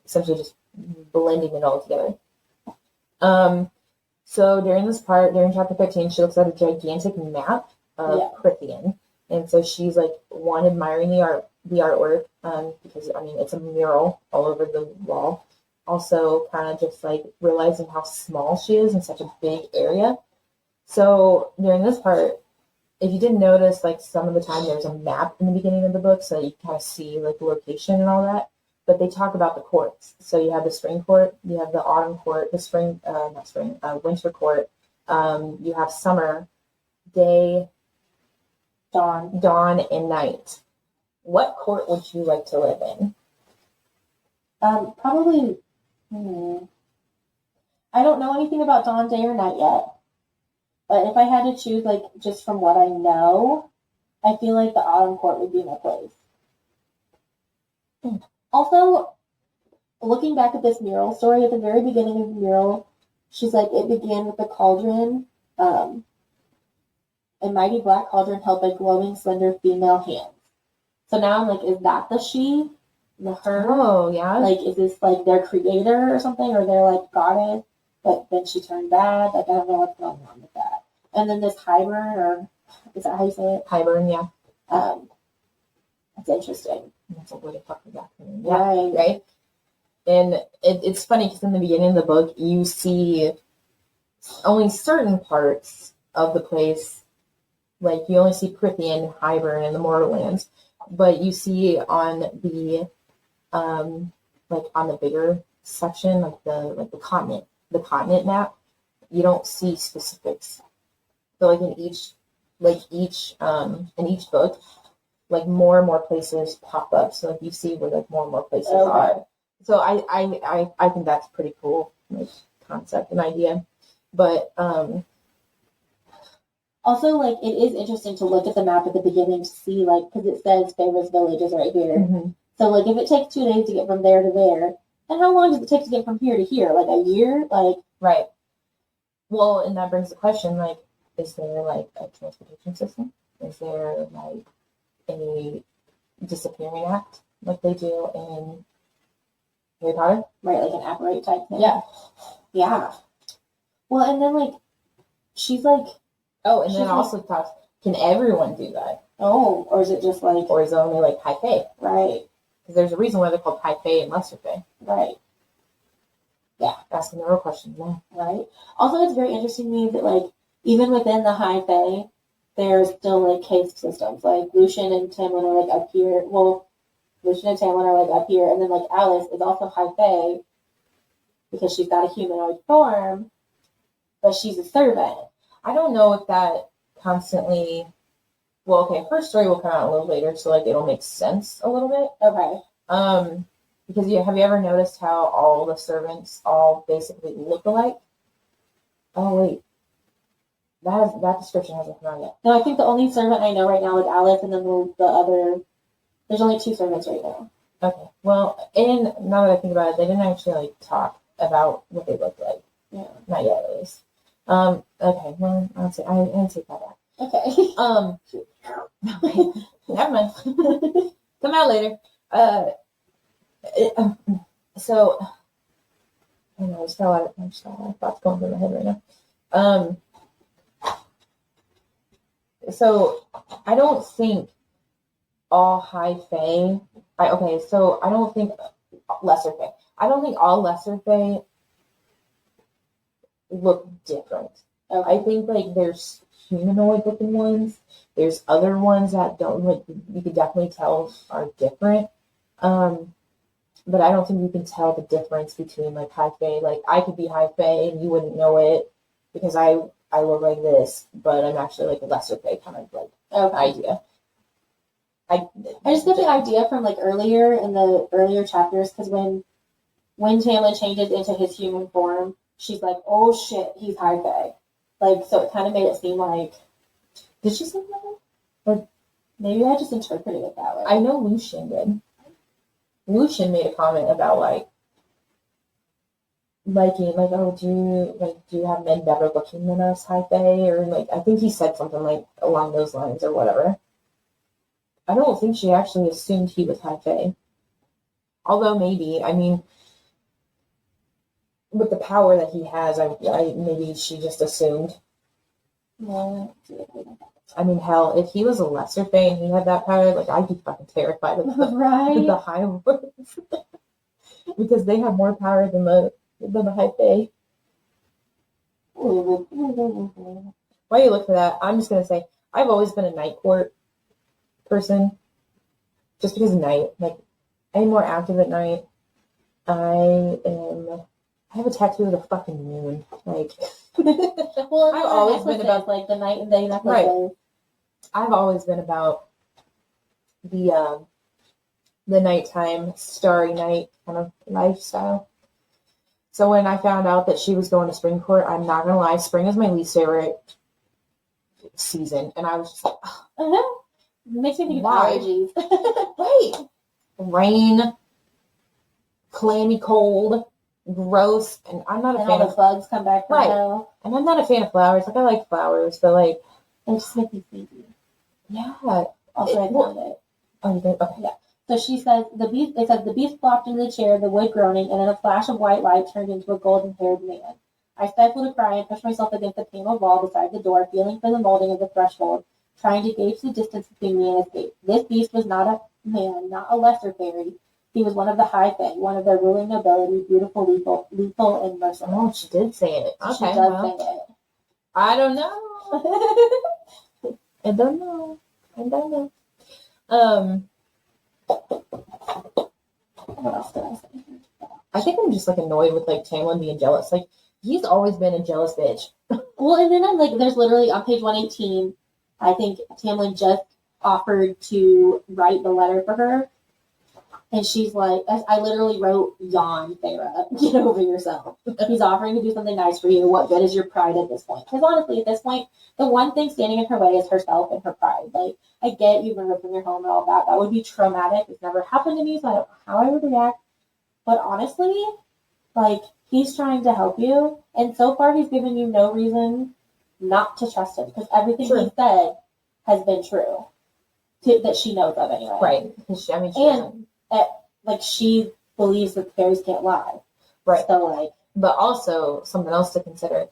essentially just blending it all together. So during chapter 15, she looks at a gigantic map of Prithian, and so she's like admiring the artwork because I mean it's a mural all over the wall. Also, kind of just like realizing how small she is in such a big area. So during this part, if you didn't notice, like some of the time there's a map in the beginning of the book, so you kind of see like the location and all that. But they talk about the courts. So you have the spring court, you have the autumn court, winter court. You have summer, day, dawn, and night. What court would you like to live in? Probably. I don't know anything about dawn, day, or night yet. But if I had to choose, like, just from what I know, I feel like the autumn court would be my place. Also, looking back at this mural story, at the very beginning of the mural, she's like, it began with the cauldron, a mighty black cauldron held by glowing, slender female hands. So now I'm like, is that the she? The her? Oh, yeah. Like, is this, like, their creator or something? Or their, like, goddess? But then she turned bad? Like, I don't know what's going on with that. And then this Hybern, or is that how you say it? Hybern, yeah. That's interesting. That's a way to fuck with that. Yeah, right? And it's funny because in the beginning of the book, you see only certain parts of the place. Like, you only see Prithian, Hybern, and the Mortarlands. But you see on the on the bigger section, like the continent map, you don't see specifics. So like in each book, like more and more places pop up. So like you see where like more and more places are. So I think that's pretty cool, like concept and idea. But Also, like, it is interesting to look at the map at the beginning to see, like, because it says Favors Village is right here. Mm-hmm. So, like, if it takes 2 days to get from there to there, then how long does it take to get from here to here? Like, a year? Like, right. Well, and that brings the question, like, is there, like, a transportation system? Is there, like, a disappearing act like they do in Harry Potter? right, like an apparate type thing. Yeah. Yeah. Well, and then, like, she's like, Oh, and she's then like, also talks, can everyone do that? oh, or is it just like, Or is it only, like, high fae? right, Because there's a reason why they're called high fae and lesser fae. right, Asking the real questions now. right. Also, it's very interesting to me that, like, even within the high fae, there's still, like, caste systems. Like, Lucian and Tamlin are, like, up here. Well, Lucian and Tamlin are, like, up here. And then, like, Alice is also high fae because she's got a humanoid form, but she's a servant. I don't know if that constantly. Well, okay, her story will come out a little later, so like it'll make sense a little bit. Okay. Because have you ever noticed how all the servants all basically look alike? Oh wait, that description hasn't come out yet. No, I think the only servant I know right now is Alice, and then the other. There's only 2 servants right now. Okay, well, and now that I think about it, they didn't actually like talk about what they looked like. Yeah. Not yet, at least. Okay, well, I didn't take that back. Okay. Never mind. Come out later. So I don't know, I just got a lot of thoughts going through my head right now. So I don't think all high fae. So I don't think lesser fae. I don't think all lesser fae look different. Okay. I think like there's humanoid looking ones. There's other ones that don't, like, you could definitely tell are different. But I don't think you can tell the difference between like high fae. Like I could be high fae and you wouldn't know it because I look like this, but I'm actually like a lesser fae kind of like idea. I just get the idea from like earlier in the earlier chapters because when Tamlin changes into his human form, she's like, "Oh shit, he's high fae." Like, so it kind of made it seem like. Did she say that? Or maybe I just interpreted it that way. I know Lucian did. Lucian made a comment about like liking, like, oh, do you have men better looking than us, high fae? Or like, I think he said something like along those lines or whatever. I don't think she actually assumed he was high fae. Although maybe, I mean, with the power that he has, I maybe she just assumed. Yeah. I mean, hell, if he was a lesser fae and he had that power, like, I'd be fucking terrified of right. the high ones. Because they have more power than the high fae. While you look for that, I'm just gonna say I've always been a night court person. Just because of night, like, I'm more active at night. I have a tattoo of the fucking moon. Like, well, I've always been about like the night and day necklaces. Right. I've always been about the nighttime, starry night kind of lifestyle. So when I found out that she was going to spring court, I'm not gonna lie, spring is my least favorite season, and I was just like, it makes me think of Why? allergies. right, rain, clammy cold, gross, and I'm not a and fan all the of bugs come back from Right. hell. And I'm not a fan of flowers. Like, I like flowers, but like, They just make me sleepy. yeah. Also, I found it. Oh, you did? Okay. Yeah. So she says it says the beast flopped into the chair, the wood groaning, and then a flash of white light turned into a golden-haired man. I stifled a cry and pushed myself against the paneled wall beside the door, feeling for the molding of the threshold, trying to gauge the distance between me and escape. This beast was not a man, not a lesser fairy. He was one of the high fae, one of their ruling nobility, beautiful, lethal, and merciless. Oh, she did say it. Okay, she does say it. I don't know. I don't know. What else did I say? I think I'm just like annoyed with like Tamlin being jealous. Like, he's always been a jealous bitch. Well, and then I'm like, there's literally on page 118, I think Tamlin just offered to write the letter for her. And she's like, I literally wrote, yawn, Farah, get over yourself. He's offering to do something nice for you. What good is your pride at this point? Because honestly, at this point, the one thing standing in her way is herself and her pride. Like, I get you've been ripped from your home and all that. That would be traumatic. It's never happened to me, so I don't know how I would react. But honestly, like, he's trying to help you. And so far, he's given you no reason not to trust him. Because everything he said has been true. That she knows of anyway. Right. She believes that fairies can't lie. Right. So, like... But also, something else to consider.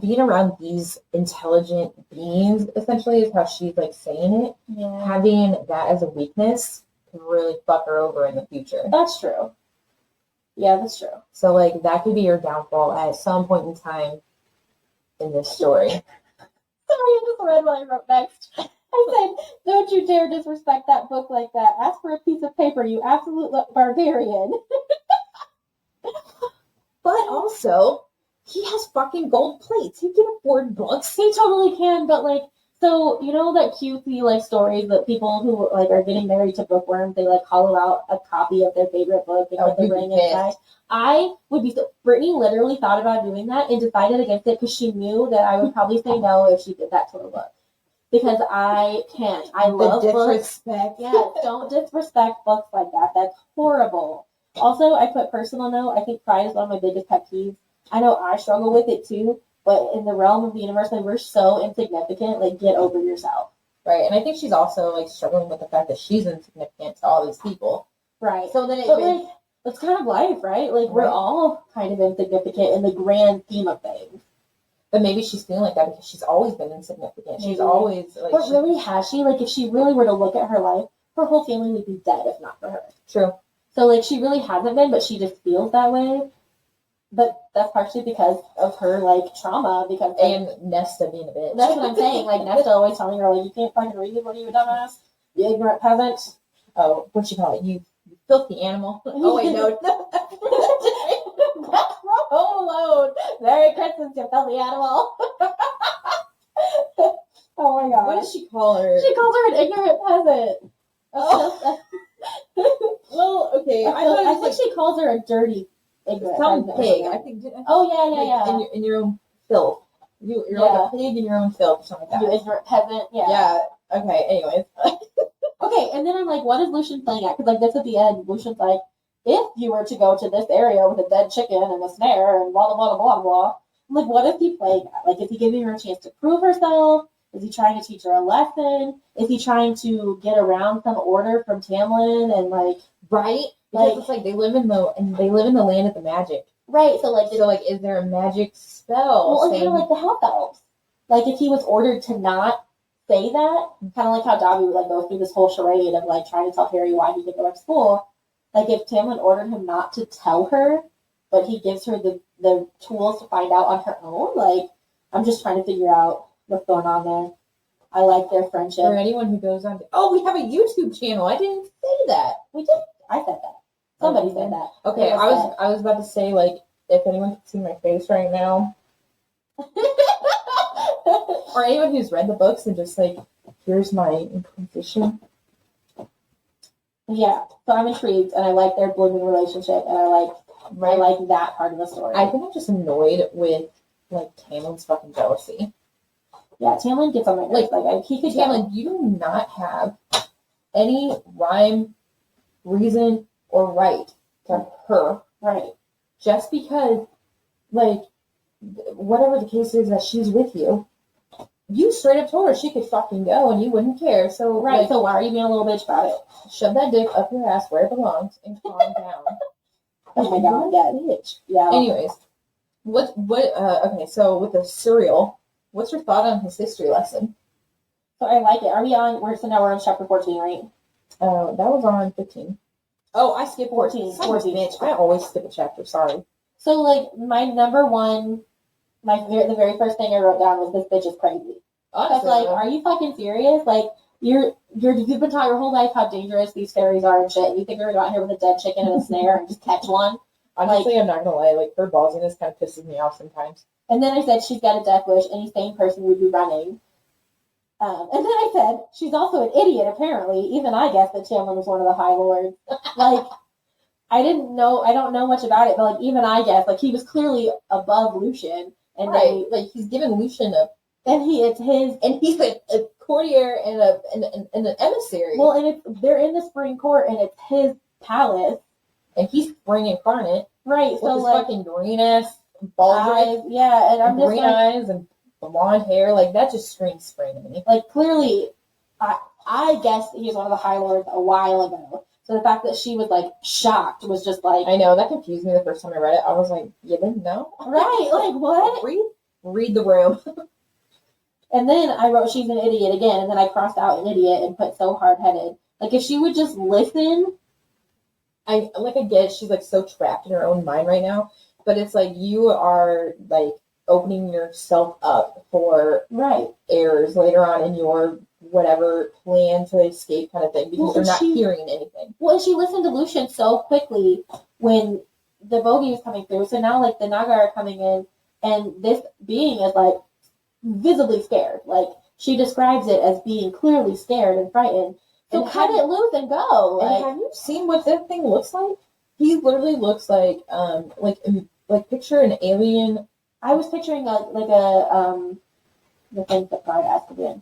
Being around these intelligent beings, essentially, is how she's, like, saying it. Yeah. Having that as a weakness can really fuck her over in the future. That's true. Yeah, that's true. So, like, that could be your downfall at some point in time in this story. Sorry, I just read what I wrote next. I said, don't you dare disrespect that book like that. Ask for a piece of paper, you absolute barbarian. But also, he has fucking gold plates. He can afford books. He totally can, but, like, so, you know that cutesy, like, stories that people who, like, are getting married to bookworms, they, like, hollow out a copy of their favorite book and put the ring inside. I would be so... Brittany literally thought about doing that and decided against it because she knew that I would probably say no if she did that to her book. Because I can't. I love disrespect. Books. Yeah, don't disrespect books like that. That's horrible. Also, I put personal note. I think pride is one of my biggest pet peeves. I know I struggle with it too, but in the realm of the universe, like, we're so insignificant. Like, get over yourself. Right, and I think she's also, like, struggling with the fact that she's insignificant to all these people. Right. So then that's kind of life, right? Like, we're all kind of insignificant in the grand theme of things. But maybe she's feeling like that because she's always been insignificant. She's always, like... But really, has she? Like, if she really were to look at her life, her whole family would be dead if not for her. True. So, like, she really hasn't been, but she just feels that way. But that's partially because of her, like, trauma. Because, like, and Nesta being a bitch. That's what I'm saying. Like, Nesta always telling her, like, you can't fucking read. What are you, a dumbass? You ignorant peasant. Oh, what you call it? You filthy animal. Oh, wait, no. That's from Home Alone. Merry Christmas, you filthy animal. Oh, my God. What does she call her? She calls her an ignorant peasant. Oh. Well, okay. I think she calls her a dirty ignorant pig. Oh, yeah. In your own filth. You're like a pig in your own filth or something like that. You ignorant peasant. Yeah. Yeah. Okay, anyways. Okay, and then I'm like, what is Lucian playing at? Because, like, this at the end, Lucian's like, if you were to go to this area with a dead chicken and a snare and blah, blah, blah, blah, blah. I'm like, what is he playing at? Like, is he giving her a chance to prove herself? Is he trying to teach her a lesson? Is he trying to get around some order from Tamlin and, like... Right? Because it's like they live in the land of the magic. Right, so, like... is there a magic spell? Well, it's kind of like the half elves. Like, if he was ordered to not say that, kind of like how Dobby would, like, go through this whole charade of, like, trying to tell Harry why he could go to school. Like, if Tamlin ordered him not to tell her, but he gives her the tools to find out on her own, like, I'm just trying to figure out what's going on there. I like their friendship. For anyone who goes on we have a YouTube channel. I didn't say that. We did. I said that. Somebody said that. Okay, I was about to say, like, if anyone can see my face right now. Or anyone who's read the books and just, like, here's my inquisition. Yeah, so I'm intrigued, and I like their blooming relationship, and I like that part of the story. I think I'm just annoyed with, like, Tamlin's fucking jealousy. Yeah, Tamlin gets on my nerves. Like, he could Tamlin, you do not have any rhyme, reason, or right to her. Right. Just because, like, whatever the case is that she's with you, you straight up told her she could fucking go and you wouldn't care. So, right, like, so why are you being a little bitch about it? Shove that dick up your ass where it belongs and calm down. Oh my God, yeah, bitch. Yeah. Anyways, okay, so with the cereal, what's your thought on his history lesson? So I like it. Are we on, now we're on chapter 14, right? That was on 15. Oh, I skipped 14. 14. Bitch, I always skip a chapter, sorry. So, like, my number one, the very first thing I wrote down was this bitch is crazy. Honestly, like, are you fucking serious? Like, you've been taught your whole life how dangerous these fairies are and shit, and you think we're going to go out here with a dead chicken and a snare and just catch one? Honestly, I'm not going to lie, like, her ballsiness kind of pisses me off sometimes. And then I said she's got a death wish. Any sane person would be running. And then I said, she's also an idiot, apparently. Even I guessed that Tamlin was one of the High Lords. Like, I don't know much about it, but, like, even I guessed, like, he was clearly above Lucian. And right. Like, he's given Lucian and he's like a courtier and an emissary. Well, and they're in the Spring Court, and it's his palace. And he's Spring incarnate. Right, with so, his like, fucking green ass bald eyes, yeah, and I'm just green like, eyes and blonde hair, like that just screams Spring to me. Like, clearly, I guessed he was one of the High Lords a while ago. So the fact that she was, like, shocked was just like, I know, that confused me the first time I read it. I was like, you didn't know? Right, like, what? Read the room. And then I wrote she's an idiot again, and then I crossed out an idiot and put so hard-headed. Like, if she would just listen. I get she's, like, so trapped in her own mind right now, but it's like you are, like, opening yourself up for errors later on in your whatever plan to escape kind of thing, because you're not hearing anything. Well, she listened to Lucian so quickly when the bogey was coming through, so now, like, the Naga are coming in, and this being is, like, visibly scared. Like, she describes it as being clearly scared and frightened. So cut it loose and go. And have you seen what that thing looks like? He literally looks like picture an alien. I was picturing the thing that God asked again.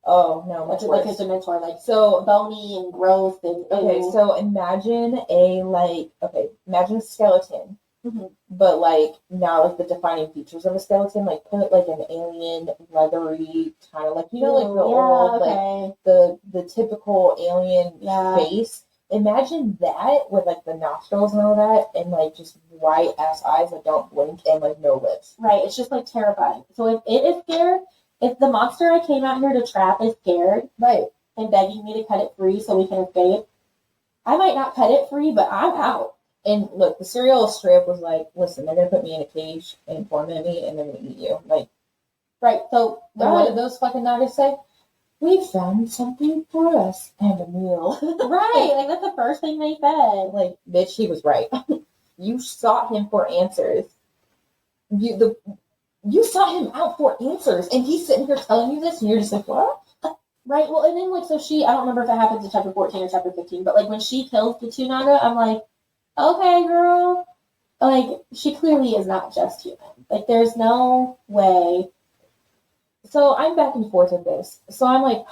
Oh no, much like worse. a Dementor, like so bony and gross and so imagine imagine a skeleton. Mm-hmm. But like now, like the defining features of a skeleton, like put like an alien leathery kind of like like the old like the typical alien face. Imagine that with like the nostrils and all that, and like just white ass eyes that don't blink and like no lips. Right, it's just like terrifying. So if it is scared, if the monster I came out here to trap is scared, right, and begging me to cut it free so we can escape, I might not cut it free, but I'm out. And look, the serial strip was like, listen, they're gonna put me in a cage and torment me, and they're gonna eat you. Like, right. So what did those fucking Nagas say? We found something for us and a meal. Right, like that's the first thing they said. Like, bitch, he was right. You sought him for answers. You sought him out for answers, and he's sitting here telling you this, and you're just like, what? Right. Well, and then like so I don't remember if it happens in chapter 14 or chapter 15, but like when she kills the two Naga, I'm like, okay, girl. Like, she clearly is not just human. Like, there's no way. So I'm back and forth with this. So I'm like,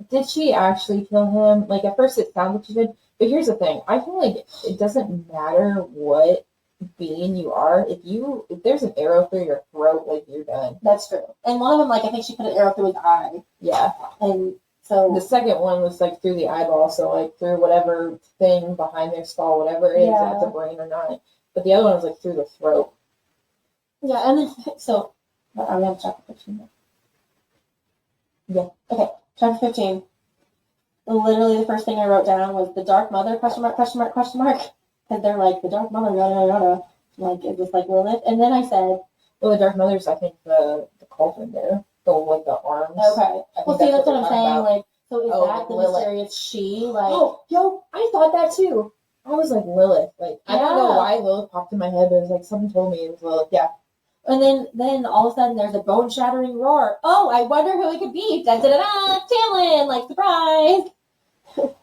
did she actually kill him? Like, at first it sounded like she did. But here's the thing. I feel like it doesn't matter what being you are. If there's an arrow through your throat, like, you're done. That's true. And one of them, like, I think she put an arrow through his eye. Yeah. And so the second one was like through the eyeball, so like through whatever thing behind their skull, whatever it is, if it's a brain or not. But the other one was like through the throat. Yeah, and then so are we on chapter 15 now? Yeah. Okay, chapter 15. Literally the first thing I wrote down was the Dark Mother, question mark. Because they're like, the Dark Mother, yada, yada. Like, is this like Lilith? And then I said, well, the Dark Mother's, I think, the cauldron there. Like the arms. Okay. Well, see, that's what I'm saying. About. Like, so is that the Lilith. Mysterious she? Like, I thought that too. I was like Lilith. Like, I don't know why Lilith popped in my head, but it was like something told me it was Lilith. Yeah. And then all of a sudden there's a bone-shattering roar. Oh, I wonder who it could be. Da da da da. Tamlin, like surprise. I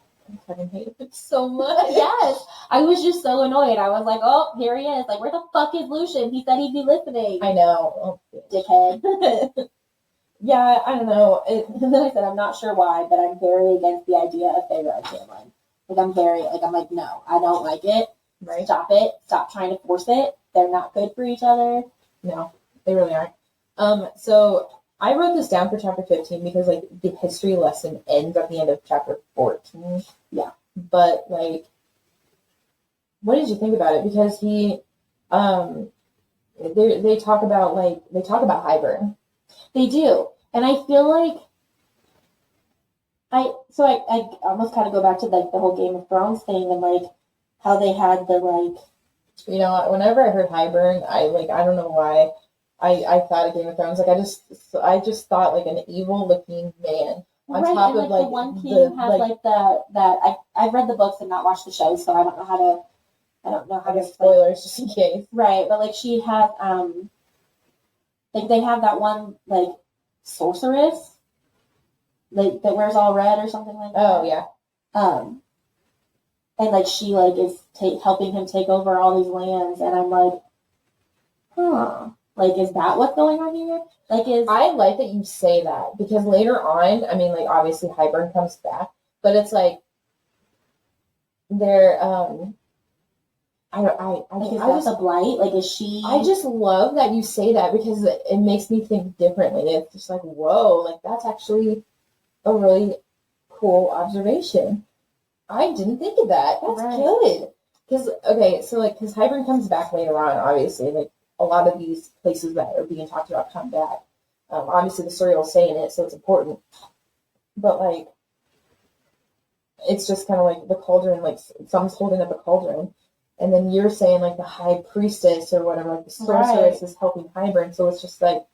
fucking hate it so much. Yes. I was just so annoyed. I was like, oh, here he is. Like, where the fuck is Lucian? He said he'd be listening. I know. Oh, dickhead. Yeah, I don't know. And then I said, I'm not sure why, but I'm very against the idea of Feyre and Tamlin. Like, I'm like, no, I don't like it. Right. Stop it. Stop trying to force it. They're not good for each other. No, they really aren't. So I wrote this down for chapter 15 because, like, the history lesson ends at the end of chapter 14. Yeah. But, like, what did you think about it? Because they talk about Hybern. They do. And I feel like I almost kind of go back to like the whole Game of Thrones thing and like how they had the like, you know, whenever I heard Hybern, I don't know why I thought of Game of Thrones. Like I just thought like an evil looking man on right, top and, of like the one king has like I've read the books and not watched the shows, so I don't know how to spoilers just in case. Right, but like she has like they have that one like sorceress that wears all red or something like that. Oh yeah. And like she like is helping him take over all these lands, and I'm like, huh, like is that what's going on here? Like I like that you say that, because later on, I mean, like obviously Hybern comes back, but it's like they're is that the blight? Like is she? I just love that you say that, because it makes me think differently. It's just like, whoa, like that's actually a really cool observation. I didn't think of that. That's good. Because because Hybern comes back later on, obviously, like a lot of these places that are being talked about come back. Obviously, the serial's saying it, so it's important. But like, it's just kind of like the cauldron, like someone's holding up a cauldron, and then you're saying like the high priestess or whatever, like the sorceress is helping Hybern. So it's just like,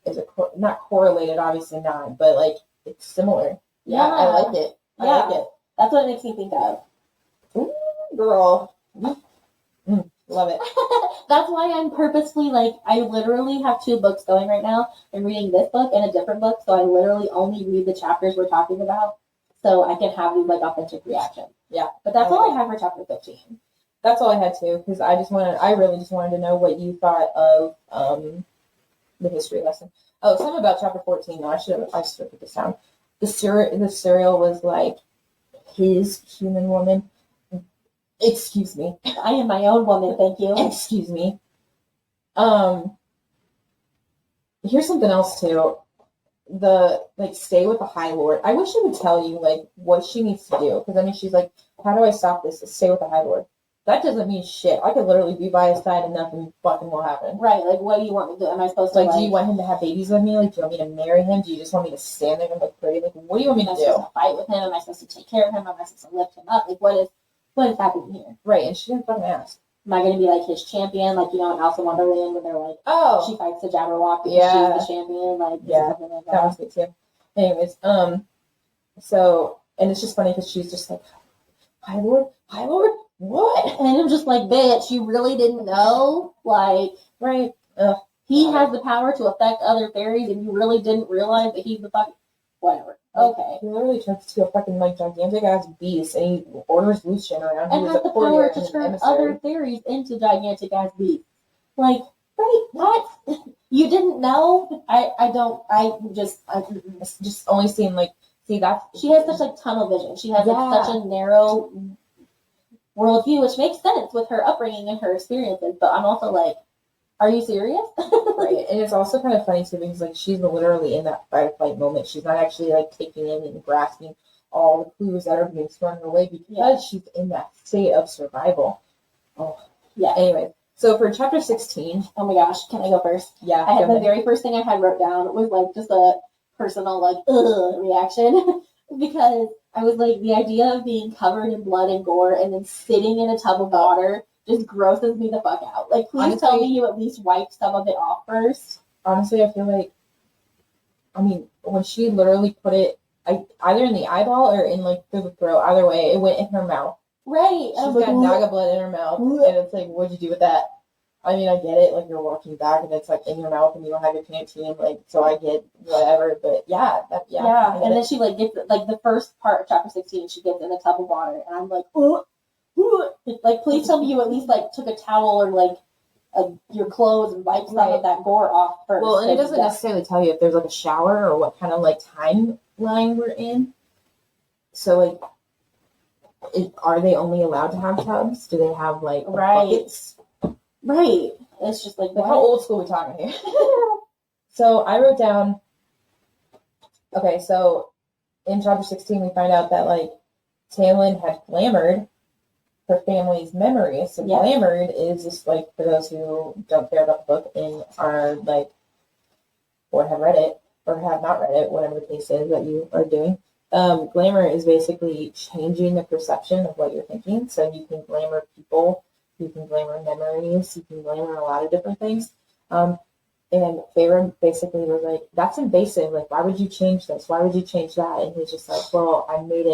is it not correlated? Obviously not, but like it's similar. Yeah, I like it. I like it. That's what it makes me think of. Ooh, girl. Love it. That's why I'm purposefully like, I literally have 2 books going right now. I'm reading this book and a different book, so I literally only read the chapters we're talking about, so I can have these like authentic reactions. Yeah. But that's all I have for chapter 15. That's all I had too, because I really just wanted to know what you thought of the history lesson. Oh, something about chapter 14. No, I should have put this down. The serial was like his human woman. Excuse me. I am my own woman, thank you. Excuse me. Here's something else too. The like stay with the High Lord. I wish she would tell you like what she needs to do, because I mean she's like, how do I stop this? Stay with the High Lord. That doesn't mean shit. I could literally be by his side and nothing fucking will happen. Right, like what do you want me to do? Am I supposed to like do you want him to have babies with me? Like do you want me to marry him? Do you just want me to stand there and look pretty? Like what do you want me to do? Am I supposed to fight with him? Am I supposed to take care of him? Am I supposed to lift him up? Like what is happening here? Right, and she didn't fucking ask. Am I going to be like his champion? Like, you know, in Alice in Wonderland when they're like, oh, she fights the Jabberwock because she's the champion. Like, something like that. That was good too. Anyways, so, and it's just funny because she's just like, High Lord, what? And I'm just like, bitch, you really didn't know? Like, right? He has the power to affect other fairies, and you really didn't realize that he's the fucking whatever. Okay. He literally turns to a fucking like gigantic ass beast, and he orders Lucian around. And has the power to turn other fairies into gigantic ass beasts. Like, right? What? You didn't know? I just only seeing like, see that she has such like tunnel vision. She has like such a narrow worldview, which makes sense with her upbringing and her experiences. But I'm also like, are you serious? Right. And it's also kind of funny too, because like she's literally in that fight or flight moment. She's not actually like taking in and grasping all the clues that are being thrown her way, because she's in that state of survival. Oh yeah. Anyway, so for chapter 16, oh my gosh, can I go first? Yeah. I had the very first thing I had wrote down was like just a personal like reaction because I was like, the idea of being covered in blood and gore and then sitting in a tub of water just grosses me the fuck out. Like, please honestly, tell me you at least wiped some of it off first. Honestly, I feel like, I mean, when she literally put it either in the eyeball or in like through the throat, either way, it went in her mouth. Right. She's got naga blood in her mouth, and it's like, what'd you do with that? I mean, I get it, like you're walking back and it's like in your mouth and you don't have your canteen, like, so I get whatever, but yeah. And then she like gets, like the first part of chapter 16, she gets in a tub of water, and I'm like, oh, like, please tell me you at least like took a towel or like your clothes and wiped some of that gore off first. Well, and it doesn't necessarily tell you if there's like a shower or what kind of like timeline we're in. So like, are they only allowed to have tubs? Do they have like buckets? Right. It's just like, how old school are we talking here? So I wrote down, okay, so in chapter 16 we find out that like Talon had glamored her family's memories. So glamored is just like, for those who don't care about the book and are like, or have read it or have not read it, whatever the case is that you are doing. Glamour is basically changing the perception of what you're thinking. So you can glamour people, you can glamour memories, you can glamour a lot of different things. And Feyre basically was like, that's invasive. Like, why would you change this? Why would you change that? And he's just like, well, I made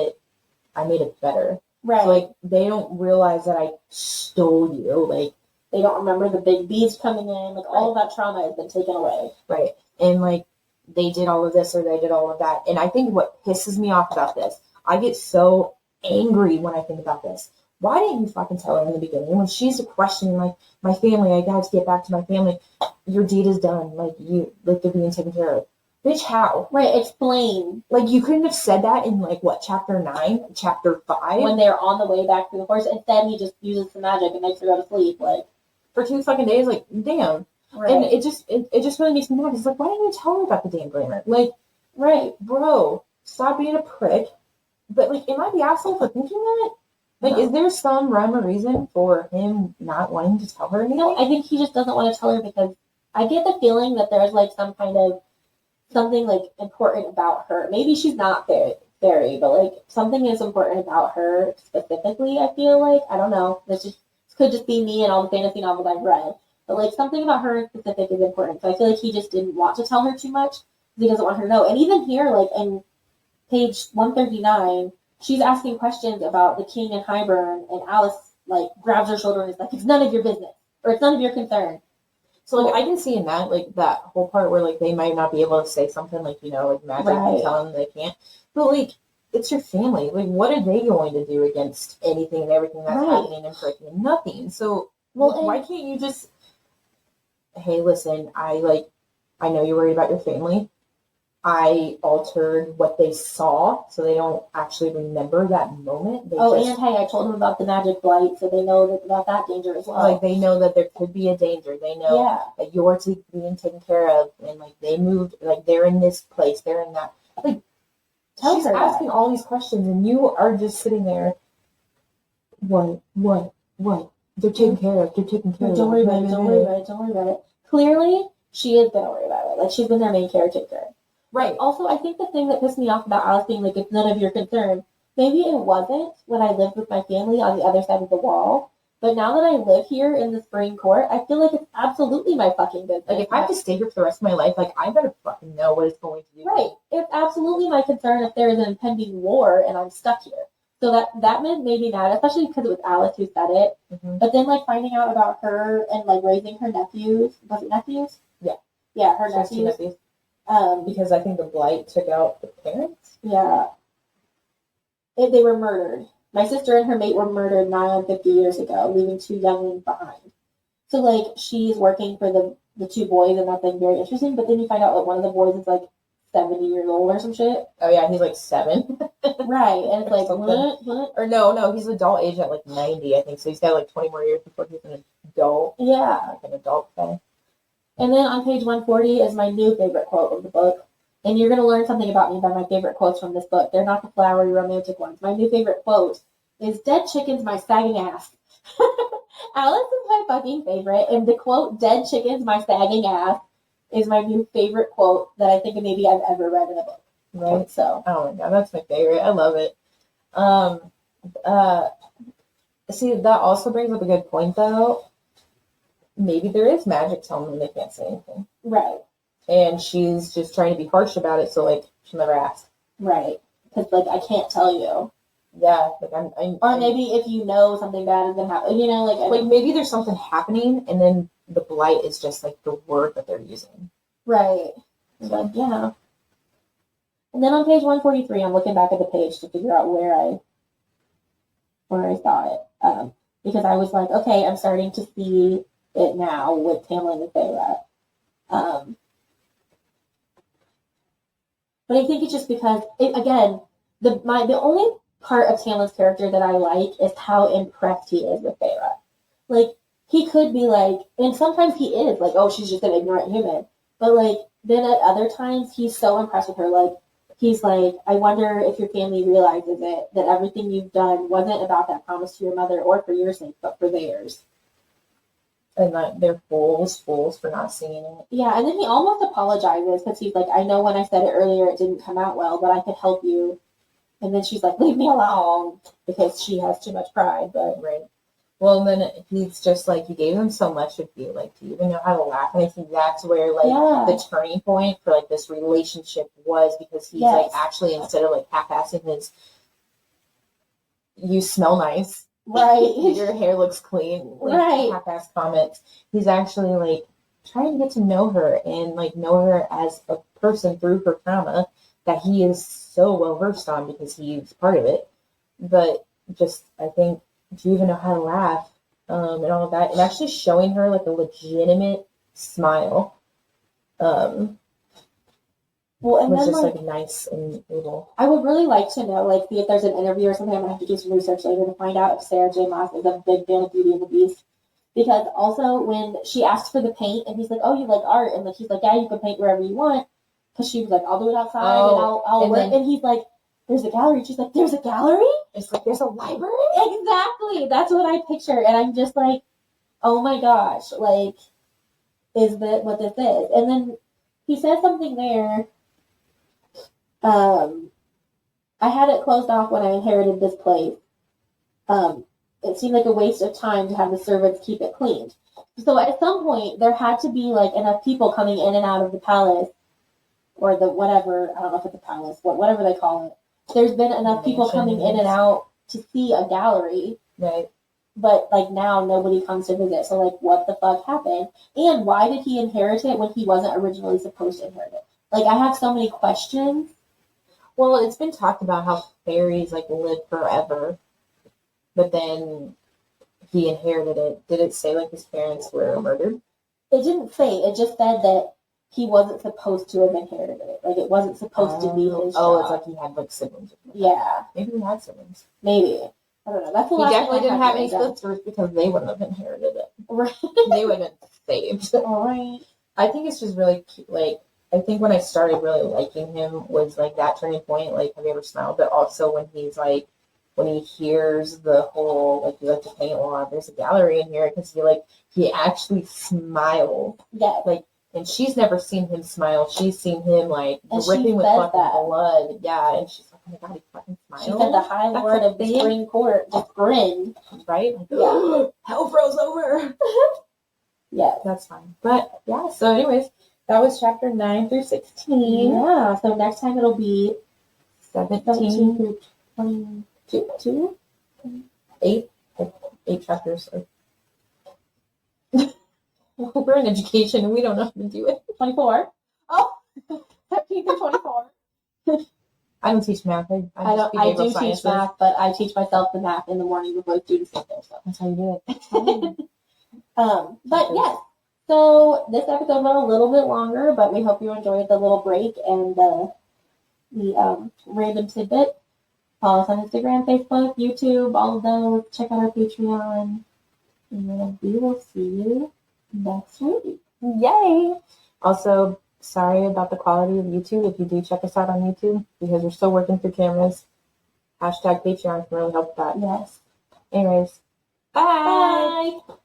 it better. Right. So, like, they don't realize that I stole you. Like, they don't remember the big beast coming in. Like, all of that trauma has been taken away. Right. And, like, they did all of this or they did all of that. And I think what pisses me off about this, I get so angry when I think about this. Why didn't you fucking tell her in the beginning when she's questioning like my family? I gotta get back to my family. Your deed is done. Like they're being taken care of. Bitch, how? Right, explain. Like you couldn't have said that in like what chapter 9, chapter 5 when they're on the way back to the horse. Instead, he just uses some magic and makes her go to sleep. Like for 2 fucking days. Like damn. Right. And it just really makes me mad. It's like why didn't you tell her about the damn glamour? Like right, bro, stop being a prick. But like, am I the asshole for thinking that? Like, no. Is there some rhyme or reason for him not wanting to tell her anything? No, I think he just doesn't want to tell her because I get the feeling that there's like some kind of something like important about her. Maybe she's not fairy, but like something is important about her specifically. I feel like I don't know. This could just be me and all the fantasy novels I've read, but like something about her in specific is important. So I feel like he just didn't want to tell her too much because he doesn't want her to know. And even here, like in page 139. She's asking questions about the king and Hybern, and Alice like grabs her shoulder and is like, "It's none of your business, or it's none of your concern." So like I can see in that like that whole part where like they might not be able to say something like like magic and tell them they can't, but like it's your family. Like what are they going to do against anything and everything that's happening and freaking nothing? So why can't you just, hey, listen, I know you're worried about your family. I altered what they saw so they don't actually remember that moment. And hey, I told them about the magic blight, so they know about that danger as well. Like, they know that there could be a danger. They know that you're being taken care of, and, like, they moved, like, they're in this place, they're in that. Like, she's asking all these questions, and you are just sitting there, what? They're taken care of. Don't worry about it. Clearly, she is going to worry about it. Like, she's been their main caretaker. Right. Also, I think the thing that pissed me off about Alice being like, it's none of your concern, maybe it wasn't when I lived with my family on the other side of the wall, but now that I live here in the Spring Court, I feel like it's absolutely my fucking business. Like, if I have to stay here for the rest of my life, like, I better fucking know what it's going to do. Right. It's absolutely my concern if there is an impending war and I'm stuck here. So that made me mad, especially because it was Alice who said it. Mm-hmm. But then, like, finding out about her and, like, raising her nephews. Was it nephews? Yeah. Yeah, her nephews. Because I think the blight took out the parents. Yeah. They were murdered. My sister and her mate were murdered 50 years ago, leaving 2 younglings behind. So, like, she's working for the 2 boys, and that's, like, very interesting. But then you find out, like, one of the boys is, like, 70 years old or some shit. Oh, yeah, he's, like, 7. Right, and it's like, what? Or no, he's adult age at, like, 90, I think. So he's got, like, 20 more years before he's an adult. Yeah. Like, an adult thing. And then on page 140 is my new favorite quote of the book. And you're going to learn something about me by my favorite quotes from this book. They're not the flowery romantic ones. My new favorite quote is, "Dead chicken's my sagging ass." Alice is my fucking favorite. And the quote, "Dead chicken's my sagging ass," is my new favorite quote that I think maybe I've ever read in a book. Right? So. Oh my God, that's my favorite. I love it. See, that also brings up a good point, though. Maybe there is magic telling them they can't say anything. Right. And she's just trying to be harsh about it, so, like, she'll never ask. Right. Because, like, I can't tell you. Yeah. Like, or maybe if you know something bad is going to happen, you know, like maybe there's something happening, and then the blight is just, like, the word that they're using. Right. Like, yeah. And then on page 143, I'm looking back at the page to figure out where I saw it. Because I was like, okay, I'm starting to see it now with Tamlin and Feyre. But I think it's just because, the only part of Tamlin's character that I like is how impressed he is with Feyre. Like, he could be like, and sometimes he is, like, oh, she's just an ignorant human. But, like, then at other times, he's so impressed with her. Like, he's like, I wonder if your family realizes it, that everything you've done wasn't about that promise to your mother or for your sake, but for theirs. And that they're fools for not seeing it. Yeah, and then he almost apologizes because he's like, I know when I said it earlier it didn't come out well, but I could help you. And then she's like, leave me alone, because she has too much pride. But right. Well, then he's just like, you gave him so much of you. Like, do you even know how to laugh? And I think that's where, like, the turning point for, like, this relationship was, because he's, like, actually, instead of, like, half-assing his, you smell nice. Right. Your hair looks clean. Like, right. Half-ass comments. He's actually, like, trying to get to know her and, like, know her as a person through her trauma that he is so well versed on because he's part of it. But just, I think, do you even know how to laugh and all of that? And actually showing her like a legitimate smile Well, and was then just like like nice and able. I would really like to know, like, see if there's an interview or something. I'm gonna have to do some research later to find out if Sarah J. Maas is a big fan of Beauty and the Beast. Because also when she asked for the paint and he's like, "Oh, you like art?" and like he's like, "Yeah, you can paint wherever you want." Because she was like, "I'll do it outside and I'll and work." then- And he's like, "There's a gallery." She's like, "There's a gallery?" It's like there's a library. Exactly. That's what I picture, and I'm just like, "Oh my gosh!" Like, is that what this is? And then he said something there. I had it closed off when I inherited this place. It seemed like a waste of time to have the servants keep it cleaned. So at some point, there had to be like enough people coming in and out of the palace, or the whatever, I don't know if it's a palace, whatever they call it. There's been enough people coming in and out to see a gallery. Right. But like now nobody comes to visit. So like what the fuck happened? And why did he inherit it when he wasn't originally supposed to inherit it? Like I have so many questions. Well, it's been talked about how fairies like live forever, but then he inherited it. Did it say like his parents were murdered? It didn't say. It just said that he wasn't supposed to have inherited it. Like it wasn't supposed to be his job. Oh, it's like he had like siblings. Yeah. Maybe he had siblings. Maybe. I don't know. That's the He last definitely thing I didn't have any written down. sisters because they wouldn't have inherited it. Right. They would have been saved. Right. I think it's just really cute. Like, I think when I started really liking him was like that turning point. Like, have you ever smiled? But also when he's like, when he hears the whole, like, you like to paint, well, there's a gallery in here, because he actually smiled. Yeah. Like, and she's never seen him smile. She's seen him, like, And dripping with fucking that. blood. Yeah, and she's like, oh my god, he fucking smiled. She said the high That's word a of the thing. spring court, just grinned. Right? Like, Yeah. hell froze over. Yeah. That's fine. But, yeah, so anyways, that was chapter 9 through 16. Yeah, so next time it'll be 17 through 22? 8 chapters. We're in education and we don't know how to do it. 24? Oh, 17 through 24. I don't teach math. I do teach math, but I teach myself the math in the morning before students get there. So that's how you do it. But yes, so this episode went a little bit longer, but we hope you enjoyed the little break and the random tidbit. Follow us on Instagram, Facebook, YouTube, all of those. Check out our Patreon. And we will see you next week. Yay! Also, sorry about the quality of YouTube if you do check us out on YouTube, because we're still working through cameras. # Patreon can really help that. Yes. Anyways, bye! Bye.